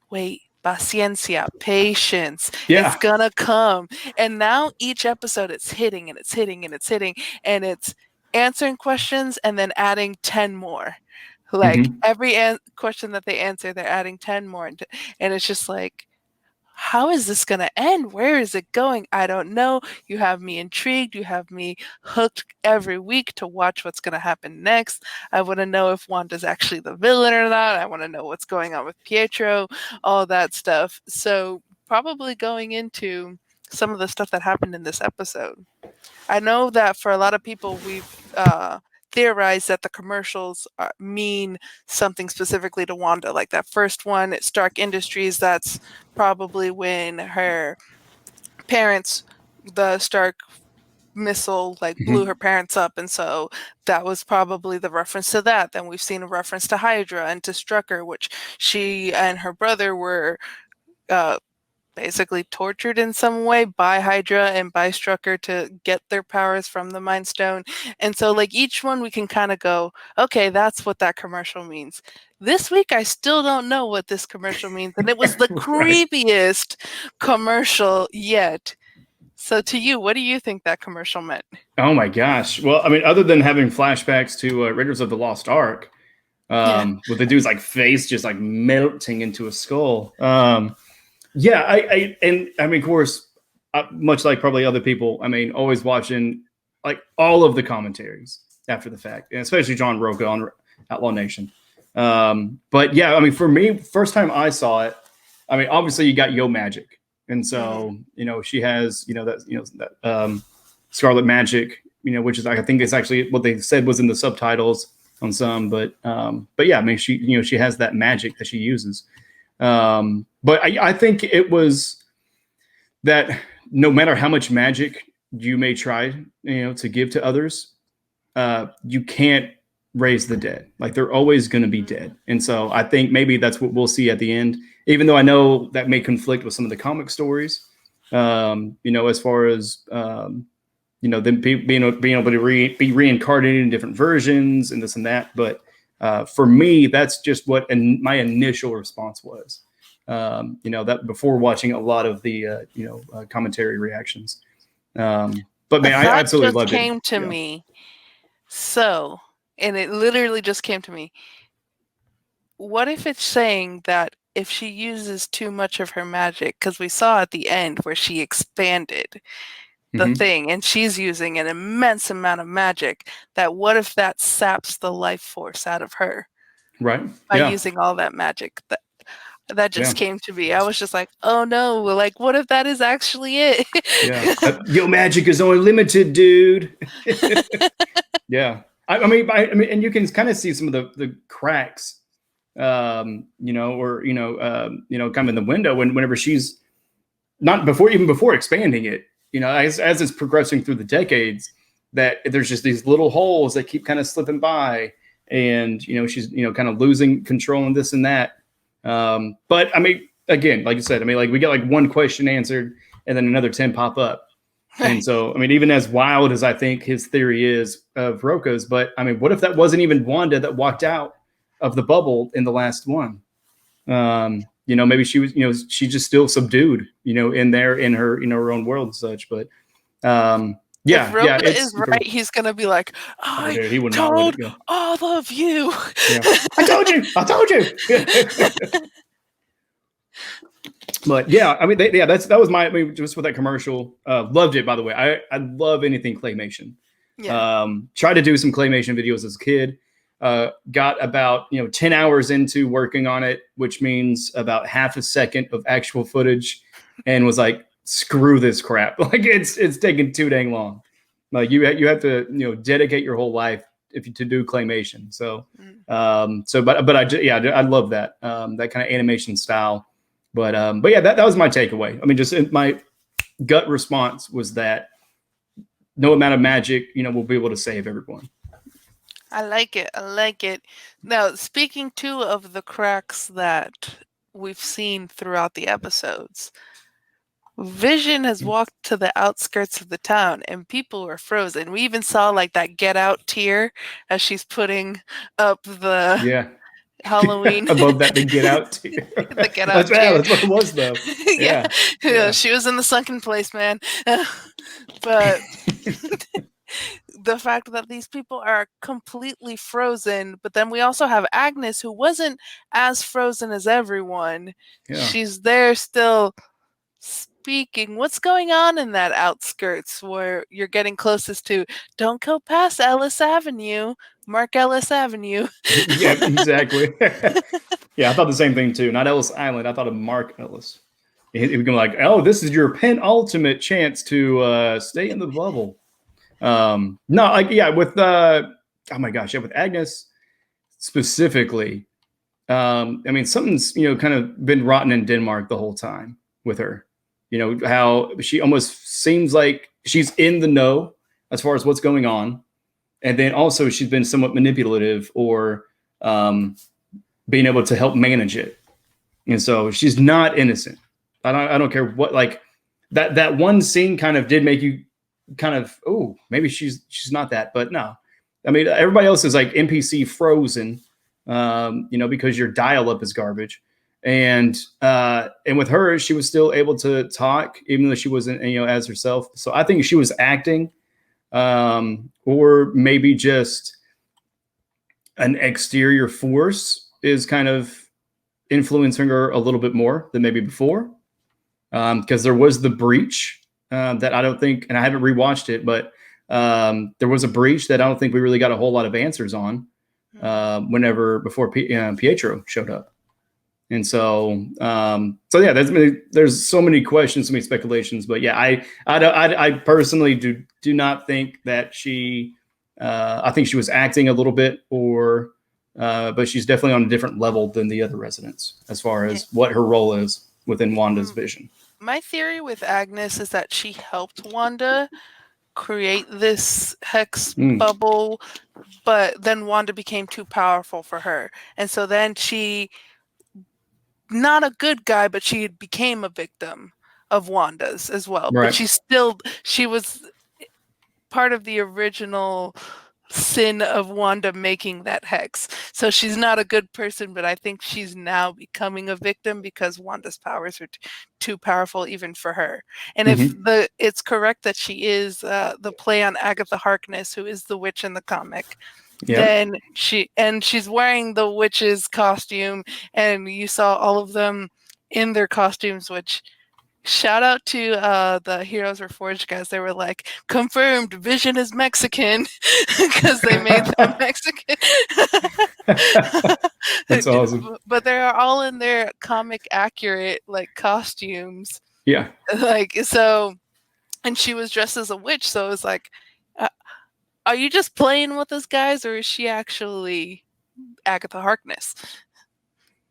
wait, paciencia, patience. It's Yeah. gonna come. And now each episode it's hitting and it's hitting and it's hitting and it's answering questions and then adding 10 more. Like Hmm. every question that they answer, they're adding 10 more. And it's just like, how is this going to end? Where is it going? I don't know. You have me intrigued. You have me hooked every week to watch what's going to happen next. I want to know if Wanda's actually the villain or not. I want to know what's going on with Pietro, all that stuff. So, probably going into some of the stuff that happened in this episode. I know that for a lot of people, we've theorized that the commercials mean something specifically to Wanda. Like that first one, at Stark Industries, that's probably when her parents, the Stark missile, like blew Hmm. her parents up. And so that was probably the reference to that. Then we've seen a reference to Hydra and to Strucker, which she and her brother were. Uh, Basically tortured in some way by Hydra and by Strucker to get their powers from the Mind Stone. And so, like, each one we can kind of go, okay, that's what that commercial means. This week, I still don't know what this commercial means. And it was the Right. creepiest commercial yet. So, to you, what do you think that commercial meant? Oh my gosh. Well, I mean, other than having flashbacks to Raiders of the Lost Ark, Yeah. with the dude's like face just like melting into a skull. Yeah, and I mean, of course, much like probably other people, I mean, always watching like all of the commentaries after the fact, and especially John Roca on Outlaw Nation. But yeah, I mean, for me, first time I saw it, I mean, obviously you got Yo Magic, and Hmm. so she has that Scarlet Magic, which is I think it's actually what they said was in the subtitles on some, but yeah, I mean, she has that magic that she uses. But I think it was that no matter how much magic you may try, to give to others, you can't raise the dead. Like they're always going to be dead. And so I think maybe that's what we'll see at the end, even though I know that may conflict with some of the comic stories, as far as, them being able to be reincarnated in different versions and this and that. But for me, that's just what my initial response was. That before watching a lot of the commentary reactions. But A man, I thought absolutely just loved it. came to Yeah. me. So, and it literally just came to me. What if it's saying that if she uses too much of her magic, because we saw at the end where she expanded the Mm-hmm. thing and she's using an immense amount of magic, that what if that saps the life force out of her Right. by Yeah. using all that magic? That Yeah. just came to me. I was just like, oh no, like what if that is actually it? Yeah. Yo, magic is only limited, dude. Yeah. I mean, and you can kind of see some of the cracks, or kind of in the window whenever she's not even before expanding it, as it's progressing through the decades, that there's just these little holes that keep kind of slipping by, and she's kind of losing control and this and that. But I mean, again, like you said, I mean, like we got like one question answered, and then another 10 pop up. And Right. so, I mean, even as wild as I think his theory is of Roka's, but I mean, what if that wasn't even Wanda that walked out of the bubble in the last one? Maybe she was, she's just still subdued, in there in her, her own world and such. But If yeah, Roka is it's right, he's gonna be like, oh, I dude, he would not let told it go. all of you. Yeah, I told you. But yeah, I mean, that was my, I mean, just with that commercial. Loved it, by the way. I love anything claymation. Yeah. Tried to do some claymation videos as a kid. got about 10 hours into working on it, which means about half a second of actual footage, and was like, screw this crap. Like it's taking too dang long. Like you have to dedicate your whole life to do claymation. So but I love that that kind of animation style. But yeah, that was my takeaway. I mean, just my gut response was that no amount of magic will be able to save everyone. I like it. I like it. Now, speaking too of the cracks that we've seen throughout the episodes, Vision has walked to the outskirts of the town and people were frozen. We even saw like that get out tear as she's putting up the Yeah. Halloween Above that, the get out tear. the get out That's tear. what it was though. Yeah. Yeah. She was in the sunken place, man. But the fact that these people are completely frozen, but then we also have Agnes, who wasn't as frozen as everyone. Yeah. She's there still speaking. What's going on in that outskirts where you're getting closest to? Don't go past Ellis Avenue, Mark Ellis Avenue. Yeah, exactly. Yeah, I thought the same thing too. Not Ellis Island. I thought of Mark Ellis. He would go like, "Oh, this is your penultimate chance to stay in the bubble." No, like with oh my gosh, yeah, with Agnes specifically. I mean, something's kind of been rotten in Denmark the whole time with her. How she almost seems like she's in the know as far as what's going on, and then also she's been somewhat manipulative or being able to help manage it, and so she's not innocent. I don't care what, like that one scene kind of did make you kind of, oh, maybe she's not that, but no. I mean, everybody else is like NPC frozen, because your dial-up is garbage, and with her, she was still able to talk even though she wasn't as herself. So I think she was acting, or maybe just an exterior force is kind of influencing her a little bit more than maybe before, because there was the breach that I don't think, and I haven't rewatched it, but there was a breach that I don't think we really got a whole lot of answers on before Pietro showed up. And so yeah, there's so many questions, so many speculations, but yeah, I personally do not think that she, I think she was acting a little bit, but she's definitely on a different level than the other residents as far as what her role is within Wanda's vision. My theory with Agnes is that she helped Wanda create this hex bubble, but then Wanda became too powerful for her. And so then she, not a good guy, but she became a victim of Wanda's as well. Right. But she was part of the original sin of Wanda making that hex. So she's not a good person, but I think she's now becoming a victim because Wanda's powers are too powerful even for her. And if it's correct that she is the play on Agatha Harkness, who is the witch in the comic, then she's wearing the witch's costume, and you saw all of them in their costumes, which shout out to the Heroes Reforged guys. They were like, confirmed, Vision is Mexican, because they made them Mexican. That's awesome. But they're all in their comic accurate like costumes. Yeah. Like, so, and she was dressed as a witch, so it was like, are you just playing with us guys, or is she actually Agatha Harkness?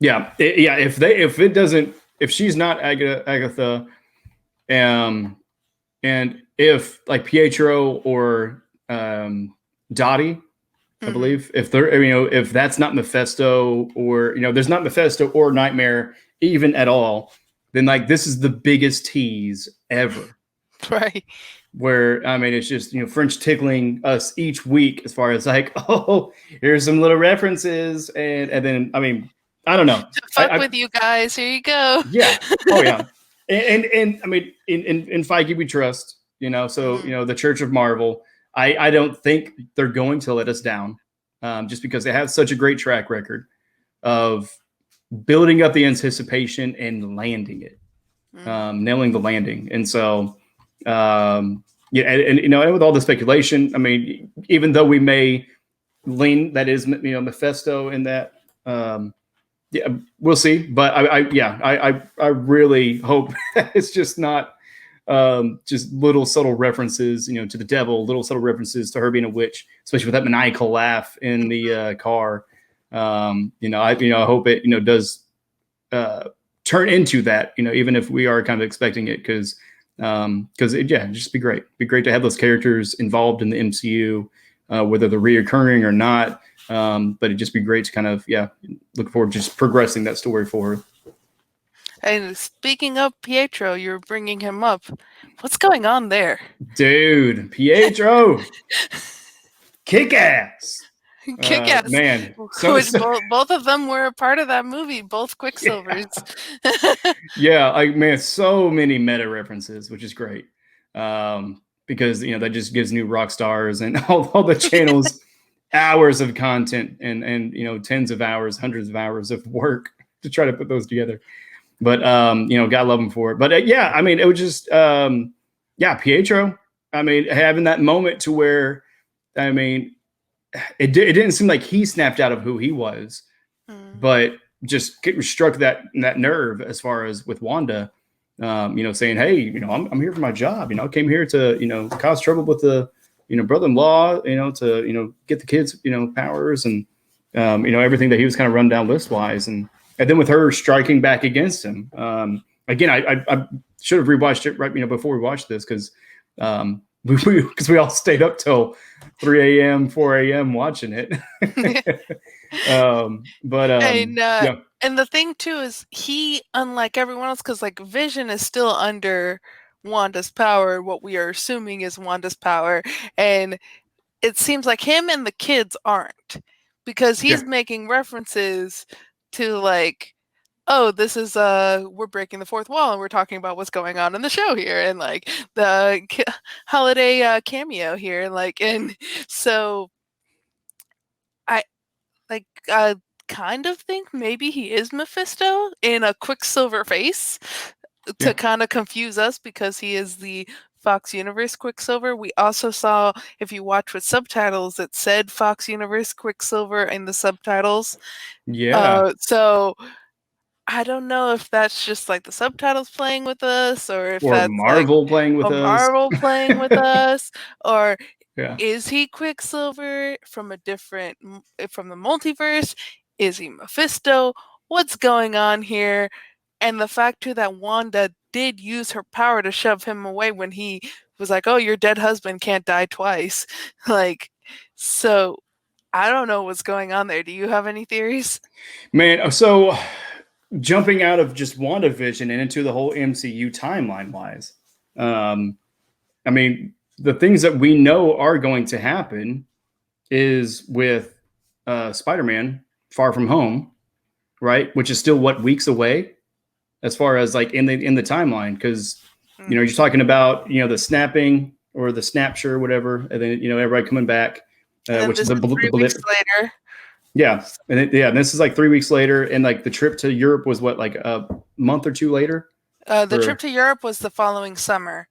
Yeah. If she's not Agatha, and if like Pietro or Dottie, I believe, if they're, if that's not Mephisto, or there's not Mephisto or Nightmare even at all, then like this is the biggest tease ever. Right. Where, I mean, it's just, French tickling us each week as far as like, oh, here's some little references. And then, I mean, I don't know. Fuck with you guys. Here you go. Yeah. Oh, yeah. And I mean, in Feige we trust, so, the Church of Marvel, I don't think they're going to let us down, just because they have such a great track record of building up the anticipation and landing it, nailing the landing. And so, and with all the speculation, I mean, even though we may lean that is Mephisto in that. Yeah, we'll see. But I really hope it's just not just little subtle references, to the devil, little subtle references to her being a witch, especially with that maniacal laugh in the car. I hope it does turn into that, even if we are kind of expecting it, because it'd just be great to have those characters involved in the MCU, whether they're reoccurring or not. But it'd just be great to kind of look forward to just progressing that story forward. And speaking of Pietro, you're bringing him up. What's going on there? Dude, Pietro, kick ass. Kick-Ass, Man, which both of them were a part of that movie, both Quicksilvers. Man, so many meta references, which is great. Because that just gives new rock stars and all the channels hours of content and tens of hours, hundreds of hours of work to try to put those together. But God love him for it. But it was just Pietro. Having that moment to where it didn't seem like he snapped out of who he was, but just struck that nerve as far as with Wanda, saying, hey, I'm here for my job. I came here to, cause trouble with the, brother-in-law, to, get the kids, powers and, everything that he was kind of run down list wise. And then with her striking back against him, again, I should have rewatched it right, before we watched this. Cause, because we all stayed up till 3 a.m., 4 a.m. watching it. And the thing too is he, unlike everyone else, because like Vision is still under Wanda's power, what we are assuming is Wanda's power, and it seems like him and the kids aren't, because he's making references to like, oh, this is we're breaking the fourth wall and we're talking about what's going on in the show here, and like the holiday cameo here, and so I kind of think maybe he is Mephisto in a Quicksilver face to kind of confuse us, because he is the Fox Universe Quicksilver. We also saw, if you watch with subtitles, it said Fox Universe Quicksilver in the subtitles. So I don't know if that's just like the subtitles playing with us, or if that's Marvel like playing with us. Marvel playing with us, or is he Quicksilver from a different, from the multiverse? Is he Mephisto? What's going on here? And the fact too that Wanda did use her power to shove him away when he was like, "Oh, your dead husband can't die twice." Like, so I don't know what's going on there. Do you have any theories? Man, so jumping out of just WandaVision and into the whole MCU timeline wise, the things that we know are going to happen is with Spider-Man Far From Home, right? Which is still weeks away as far as like in the timeline, because you're talking about the snapping or the snapshot, whatever, and then everybody coming back, which is the 3 weeks later. Yeah, and this is like 3 weeks later, and like the trip to Europe was what, like a month or two later. The trip to Europe was the following summer.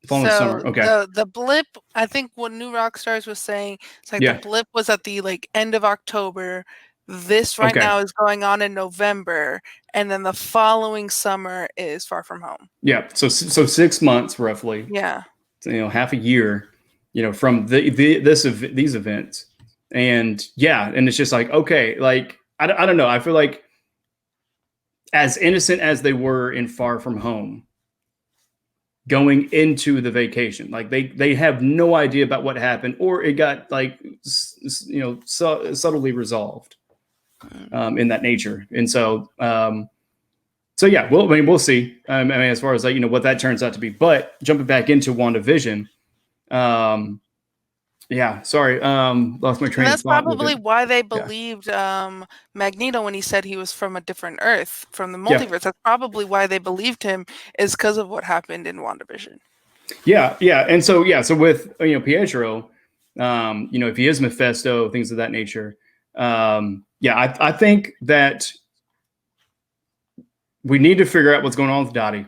Summer. Okay. The blip, I think what New Rockstars was saying, it's like the blip was at the like end of October. This now is going on in November, and then the following summer is Far From Home. Yeah, so 6 months roughly. Yeah. Half a year, from these events, and and it's just like, okay, like I don't know. I feel like as innocent as they were in Far From Home, going into the vacation, like they have no idea about what happened, or it got like subtly resolved in that nature. And so we'll see. As far as like what that turns out to be. But jumping back into WandaVision, lost my train of thought. That's probably why they believed Magneto when he said he was from a different Earth, from the multiverse. That's probably why they believed him, is because of what happened in WandaVision. And so with Pietro, if he is Mephisto, things of that nature, I think that we need to figure out what's going on with Dottie.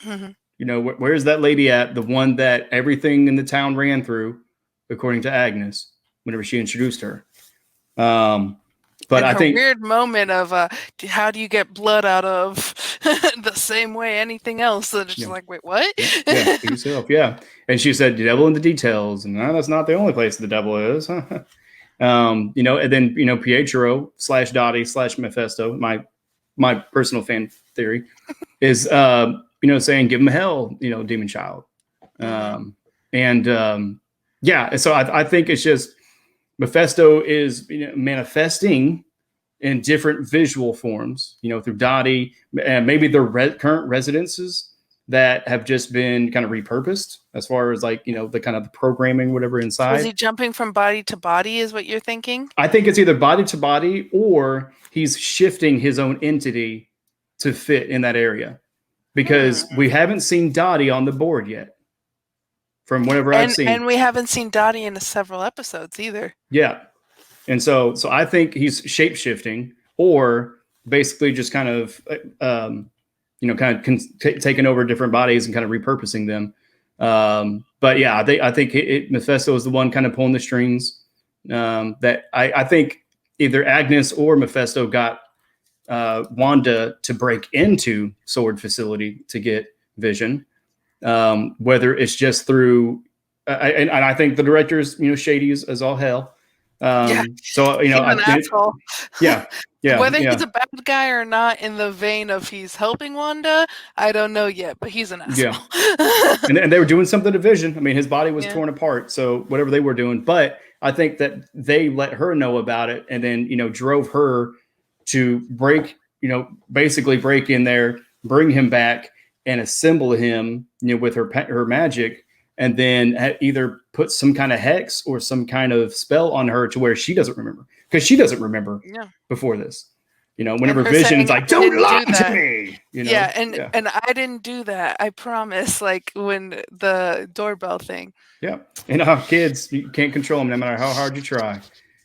Mm-hmm. Where's that lady at? The one that everything in the town ran through, according to Agnes, whenever she introduced her. Um, but And I her think, weird moment of, how do you get blood out of the same way anything else? So it's you just know, like, wait, what? yeah, yeah, to yourself, yeah. And she said, "The devil in the details," and that's not the only place the devil is. And then Pietro slash Dottie slash Mephisto, my personal fan theory is saying, "Give him hell, demon child," Hmm. um, and yeah. So I think it's just Mephisto is manifesting in different visual forms, through Dottie, and maybe their current residences that have just been kind of repurposed as far as like, the kind of the programming, whatever So is inside. he jumping from body to body, is what you're thinking? I think it's either body to body or he's shifting his own entity to fit in that area Hmm. because we haven't seen Dottie on the board yet from whatever I've And seen. we haven't seen Dottie in several episodes either. Yeah. And so I think he's shape shifting or basically just kind of, taking over different bodies and kind of repurposing them. But yeah, I think Mephisto is the one kind of pulling the strings. That I think either Agnes or Mephisto got Wanda to break into Sword Facility to get Vision. Whether it's just through, and I think the director is shady as all hell. Yeah, So he's an asshole. yeah, yeah, Whether he's yeah, a bad guy or not in the vein of he's helping Wanda, I don't know yet, but he's an yeah. asshole. And they were doing something to Vision. I mean, his body was Yeah. torn apart. So whatever they were doing, but I think that they let her know about it, and then drove her to basically break in there, bring him back, and assemble him, with her magic, and then either put some kind of hex or some kind of spell on her to where she doesn't remember because she doesn't remember Yeah. before this. And Whenever her Vision's saying, like, "I "Don't didn't lie do to that." me," Yeah, and yeah. and I didn't do that. I promise. Like when the doorbell thing. Yeah. And kids, you can't control them no matter how hard you try.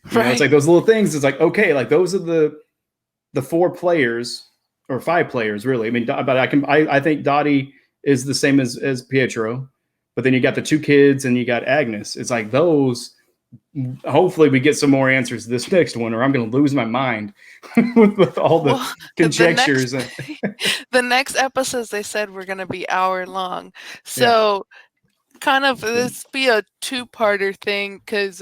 It's Right. like those little things. It's like, okay, like those are the four players or five players, really. I mean, but I think Dottie is the same as Pietro, but then you got the two kids and you got Agnes. It's like those. Hopefully, we get some more answers to this next one, or I'm going to lose my mind with all the Well, the next conjectures. And the next episodes they said were going to be hour long. yeah, So kind of this be a two-parter thing because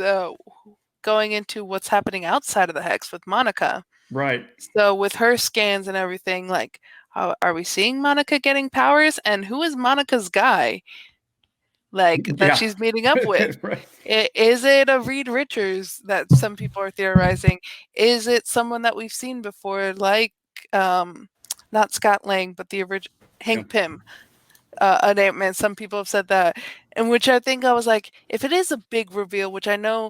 going into what's happening outside of the hex with Monica. right. So with her scans and everything, like, are we seeing Monica getting powers? And who is Monica's guy? Like that Yeah, she's meeting up with? right. Is it a Reed Richards that some people are theorizing? Is it someone that we've seen before, like not Scott Lang, but the original Yeah. Hank Pym? An Ant-Man. Some people have said that, in which I think I was like, if it is a big reveal, which I know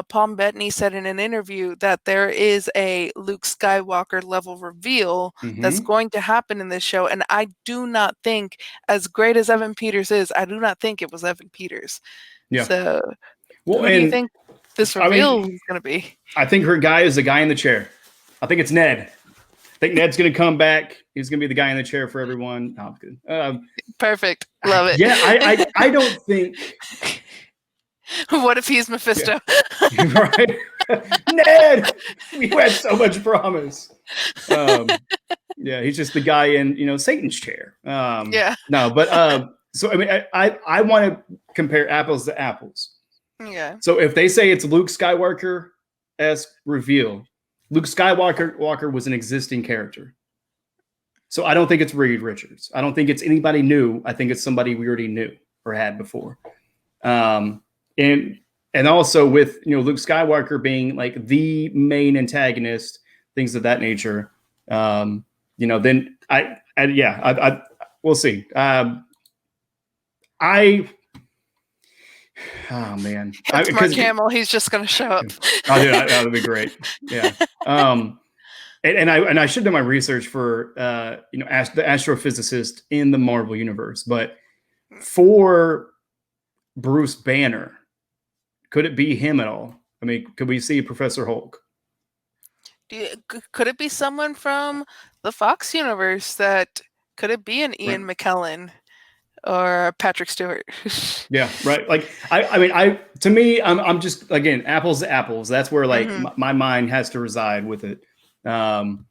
Paul Bettany said in an interview that there is a Luke Skywalker level reveal that's Mm-hmm. going to happen in this show, and I do not think, as great as Evan Peters is, I do not think it was Evan Peters. Yeah. So, Well, who do you and think this I reveal mean, is going to be? I think her guy is the guy in the chair. I think it's Ned. I think Ned's going to come back. He's going to be the guy in the chair for everyone. No, I'm good. Perfect. Love it. Yeah, I don't think. What if he's Yeah, Mephisto? right. Ned, you had so much promise. Yeah, he's just the guy in Satan's chair. Yeah. No, but so I mean, I want to compare apples to apples. Yeah. So if they say it's Luke Skywalker esque reveal, Luke Skywalker was an existing character. So I don't think it's Reed Richards. I don't think it's anybody new. I think it's somebody we already knew or had before. Um, and also with Luke Skywalker being like the main antagonist, things of that nature. Then I we'll see. Oh man, It's Mark because Hamill. He's just going to show up. I'll do that. That'd be great. Yeah. And I should do my research for the astrophysicist in the Marvel universe, but for Bruce Banner, could it be him at all? I mean, could we see Professor Hulk? Could it be someone from the Fox universe? That could it be an Right. Ian McKellen? or Patrick Stewart. Yeah, right. Like to me, I'm just again apples to apples. That's where like Hmm. my mind has to reside with it, um,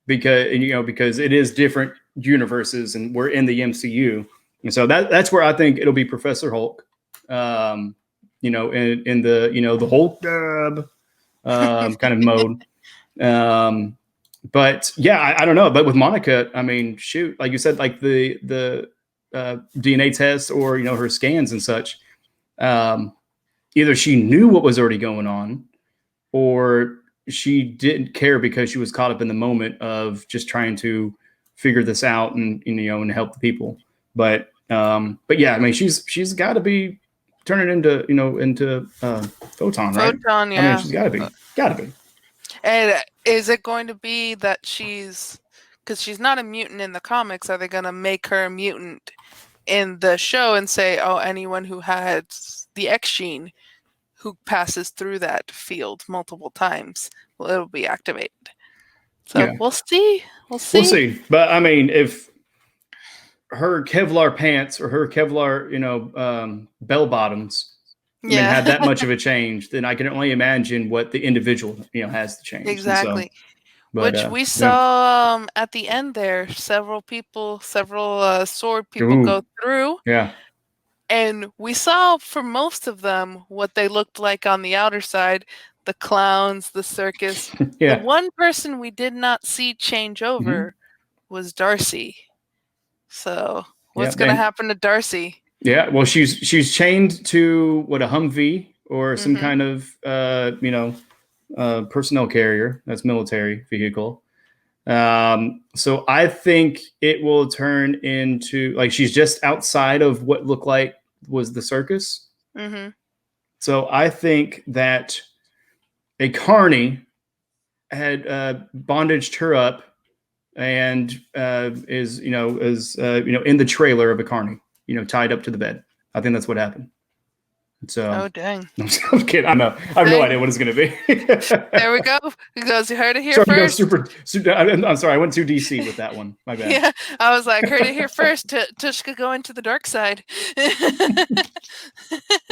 because it is different universes and we're in the MCU, and so that's where I think it'll be Professor Hulk, in the the Hulk dub kind of mode. Um, but yeah, I don't know. But with Monica, I mean, shoot, like you said, like the DNA tests or her scans and such. Um, Either she knew what was already going on, or she didn't care because she was caught up in the moment of just trying to figure this out and help the people. But yeah, I mean, she's got to be turning into photon, right? Photon, I mean, yeah. she's got to be. And is it going to be that because she's not a mutant in the comics, are they going to make her a mutant in the show and say, oh, anyone who had the X gene who passes through that field multiple times, well, it'll be activated. So Yeah, we'll see. We'll we'll see. see. But I mean, if her Kevlar pants or her Kevlar, bell bottoms, I mean, Yeah, had that much of a change, then I can only imagine what the individual, has to change. And so, exactly. but Which we yeah, saw at the end there, several sword people ooh, go through. yeah, And we saw for most of them what they looked like on the outer side, the clowns, the circus. The yeah, one person we did not see change mm-hmm. over was Darcy. So, Yeah, what's going to and happen to Darcy? yeah. Well, she's chained to what, a Humvee or some Mhm. kind of personnel carrier that's military vehicle. So I think it will turn into like she's just outside of what looked like was the circus. Mhm. So I think that a carney had bondaged her up and is in the trailer of a carney, tied up to the bed. I think that's what happened. So Oh, dang. I'm kidding. I know. I have no idea Dang. what it's going to be. There we go. Because you heard it here Sorry to go first. super. I'm sorry. I went too DC with that one. My bad. Yeah, I was like, heard it here first. Tvshka going to the dark side.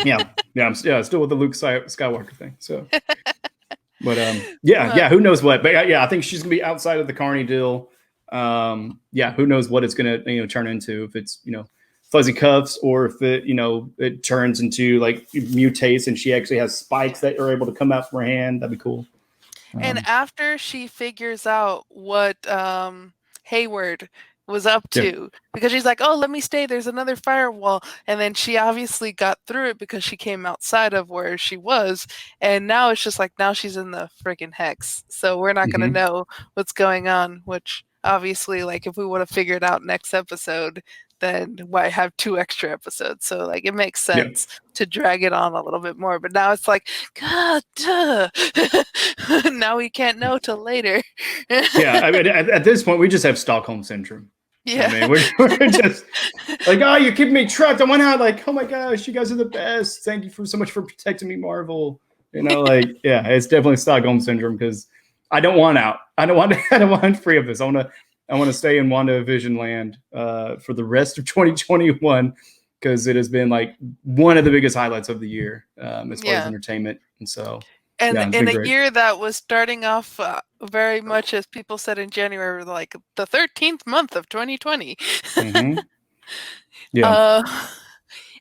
Yeah. I'm still with the Luke Skywalker thing. So, but yeah. Well, Who knows what? But yeah, I think she's gonna be outside of the Carney deal. Yeah, who knows what it's gonna turn into? If it's fuzzy cuffs, or if it turns into like mutates and she actually has spikes that are able to come out from her hand. That'd be cool. and Um, after she figures out what Hayward was up yeah. to, because she's like, "Oh, let me stay. There's another firewall," and then she obviously got through it because she came outside of where she was, and now it's just like now she's in the freaking hex. So we're not gonna Mm-hmm. know what's going on. Which obviously, like, if we would have figured out next episode, then why have 2 extra episodes? So like, it makes Yeah. sense to drag it on a little bit more. But now it's like, God, duh. Now we can't know till later. Yeah. I mean, at this point, we just have Stockholm syndrome. I Yeah. mean, we're just like, oh, you're keeping me trapped. I went out like, oh my gosh, you guys are the best. Thank you so much for protecting me, Marvel. Like, yeah, it's definitely Stockholm syndrome because I don't want out. I don't want. I don't want free of this. I want to stay in WandaVision land for the rest of 2021 because it has been like one of the biggest highlights of the year as far as Yeah. entertainment. And so, And yeah, it's in been a great. year that was starting off very much, as people said in January, like the 13th month of 2020. Mm-hmm. Yeah. uh,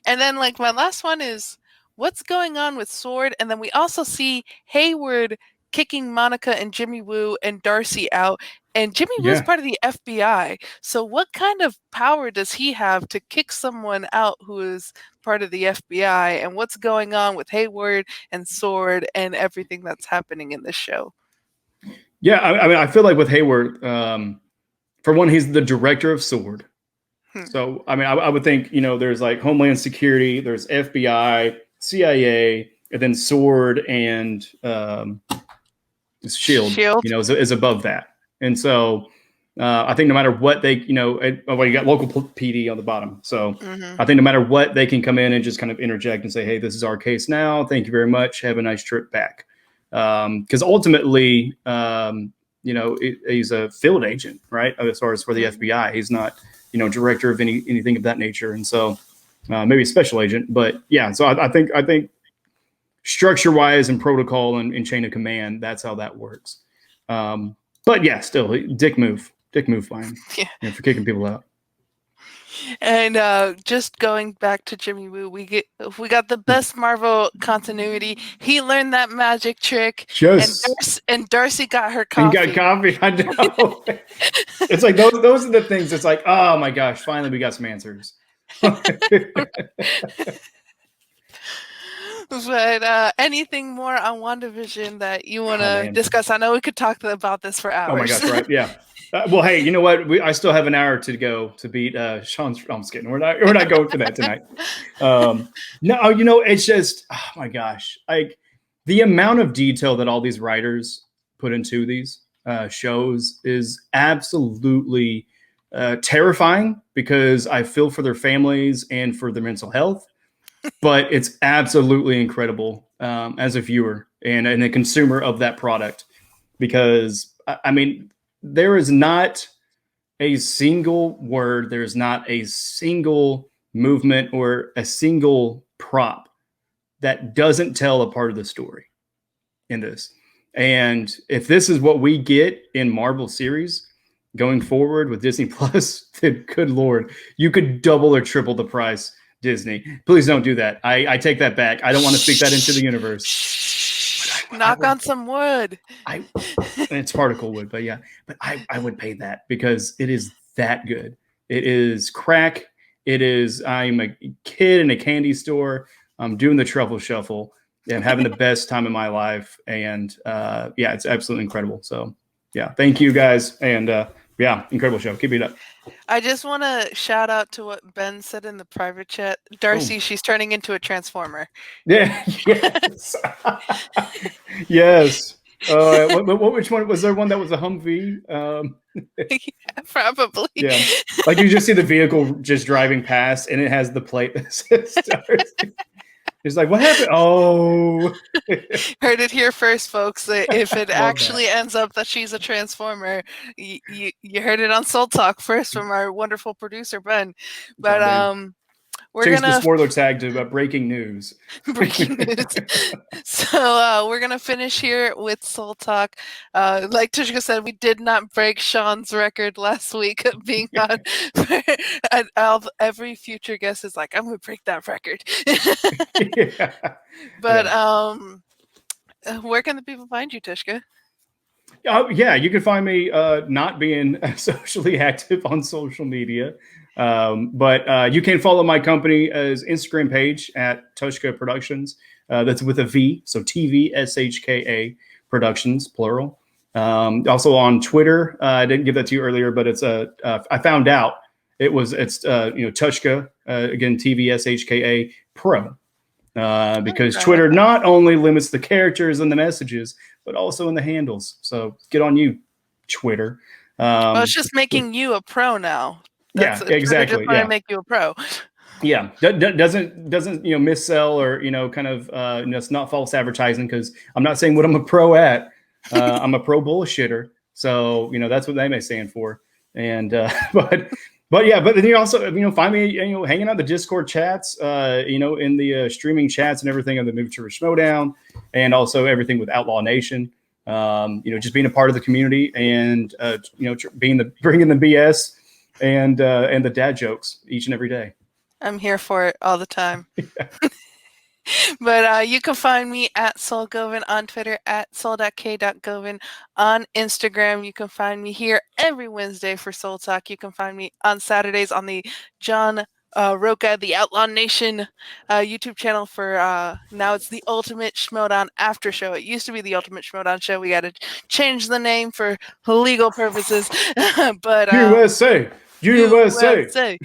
and then, like, my last one is what's going on with Sword? And then we also see Hayward kicking Monica and Jimmy Woo and Darcy out. And Jimmy Woo's Yeah. part of the FBI. So, what kind of power does he have to kick someone out who is part of the FBI? And what's going on with Hayward and Sword and everything that's happening in this show? Yeah. I mean, I feel like with Hayward, for one, he's the director of Sword. Hmm. So, I mean, I would think, there's like Homeland Security, there's FBI, CIA, and then Sword and Shield, Shield? is above that. And so I think no matter what they, well, you got local PD on the bottom. So Mm-hmm. I think no matter what, they can come in and just kind of interject and say, hey, this is our case now. Thank you very much. Have a nice trip back. Because ultimately, he's a field agent, right? As far as for the FBI, he's not director of anything of that nature, and so maybe a special agent. But yeah, so I think structure wise and protocol and chain of command, that's how that works. But yeah, still dick move, fine, Yeah. for kicking people out. And just going back to Jimmy Woo, we got the best Marvel continuity. He learned that magic trick, and Just Darcy got her and got coffee. coffee. I know. It's like those are the things. It's like, oh my gosh, finally we got some answers. But anything more on WandaVision that you want Oh to man. discuss? I know we could talk about this for Oh my hours. gosh, right? Yeah. Well, hey, you know what? I still have an hour to go to beat Sean's. I'm just kidding. We're not going for that tonight. No, it's just, oh my gosh, like the amount of detail that all these writers put into these shows is absolutely terrifying, because I feel for their families and for their mental health. But it's absolutely incredible as a viewer and a consumer of that product, because I mean, there is not a single word, there's not a single movement or a single prop that doesn't tell a part of the story in this. And if this is what we get in Marvel series going forward with Disney Plus, then good Lord, you could double or triple the price, Disney. Please don't do that. I take that back. I don't want to speak that into the universe. Knock on some wood. It's particle wood, but yeah, but I would pay that, because it is that good. It is crack. I'm a kid in a candy store. I'm doing the truffle shuffle and having the best time of my life. And yeah, it's absolutely incredible. So yeah, thank you guys. And yeah, incredible show. Keep it up. I just want to shout out to what Ben said in the private chat. Darcy, she's turning into a transformer. Yeah. Yes. Yes. Which one was there? One that was a Humvee? Yeah, probably. Yeah, like you just see the vehicle just driving past, and it has the plate that says Darcy. It's like, what happened? Oh, Heard it here first, folks. If it love actually that. ends up that she's a transformer, you heard it on Soul Talk first from our wonderful producer Ben. But Goddamn. we're Change the gonna spoiler tag to breaking news. breaking news. So we're gonna finish here with Soul Talk. Like Tvshka said, we did not break Sean's record last week of being on. And every future guest is like, I'm gonna break that record. Yeah. But Yeah. where can the people find you, Tvshka? Yeah, you can find me not being socially active on social media. But you can follow my company's Instagram page at Tvshka Productions. That's with a V, so TVSHKA Productions, plural. Also on Twitter, I didn't give that to you earlier, but it's I found out it's Tvshka, again TVSHKA Pro. Because Twitter not only limits the characters and the messages, but also in the handles. So get on you, Twitter. Well, it's just making you a pro now. Yeah, Twitter exactly. just want to Yeah, make you a pro. yeah. Doesn't missell, or kind of it's not false advertising, because I'm not saying what I'm a pro at. I'm a pro bullshitter. So that's what they may stand for. And but yeah, but then you also find me hanging out the Discord chats, in the streaming chats and everything of the Move to Schmodown, and also everything with Outlaw Nation. Just being a part of the community, and bringing the BS and the dad jokes each and every day. I'm here for it all the time. Yeah. But you can find me at SoulGovan on Twitter, at soul.k.govan on Instagram. You can find me here every Wednesday for Soul Talk. You can find me on Saturdays on the John Roca, the Outlaw Nation YouTube channel for now it's the Ultimate Schmodown After Show. It used to be the Ultimate Schmodown Show. We got to change the name for legal purposes. But USA. USA. Sorry,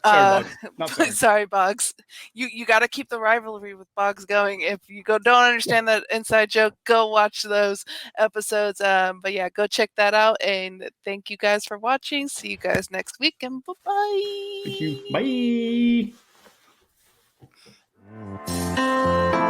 Boggs. Not sorry. Sorry, Boggs. You got to keep the rivalry with Boggs going. If you don't understand that inside joke, go watch those episodes. But yeah, go check that out. And thank you guys for watching. See you guys next week, and bye-bye. Thank you. Bye.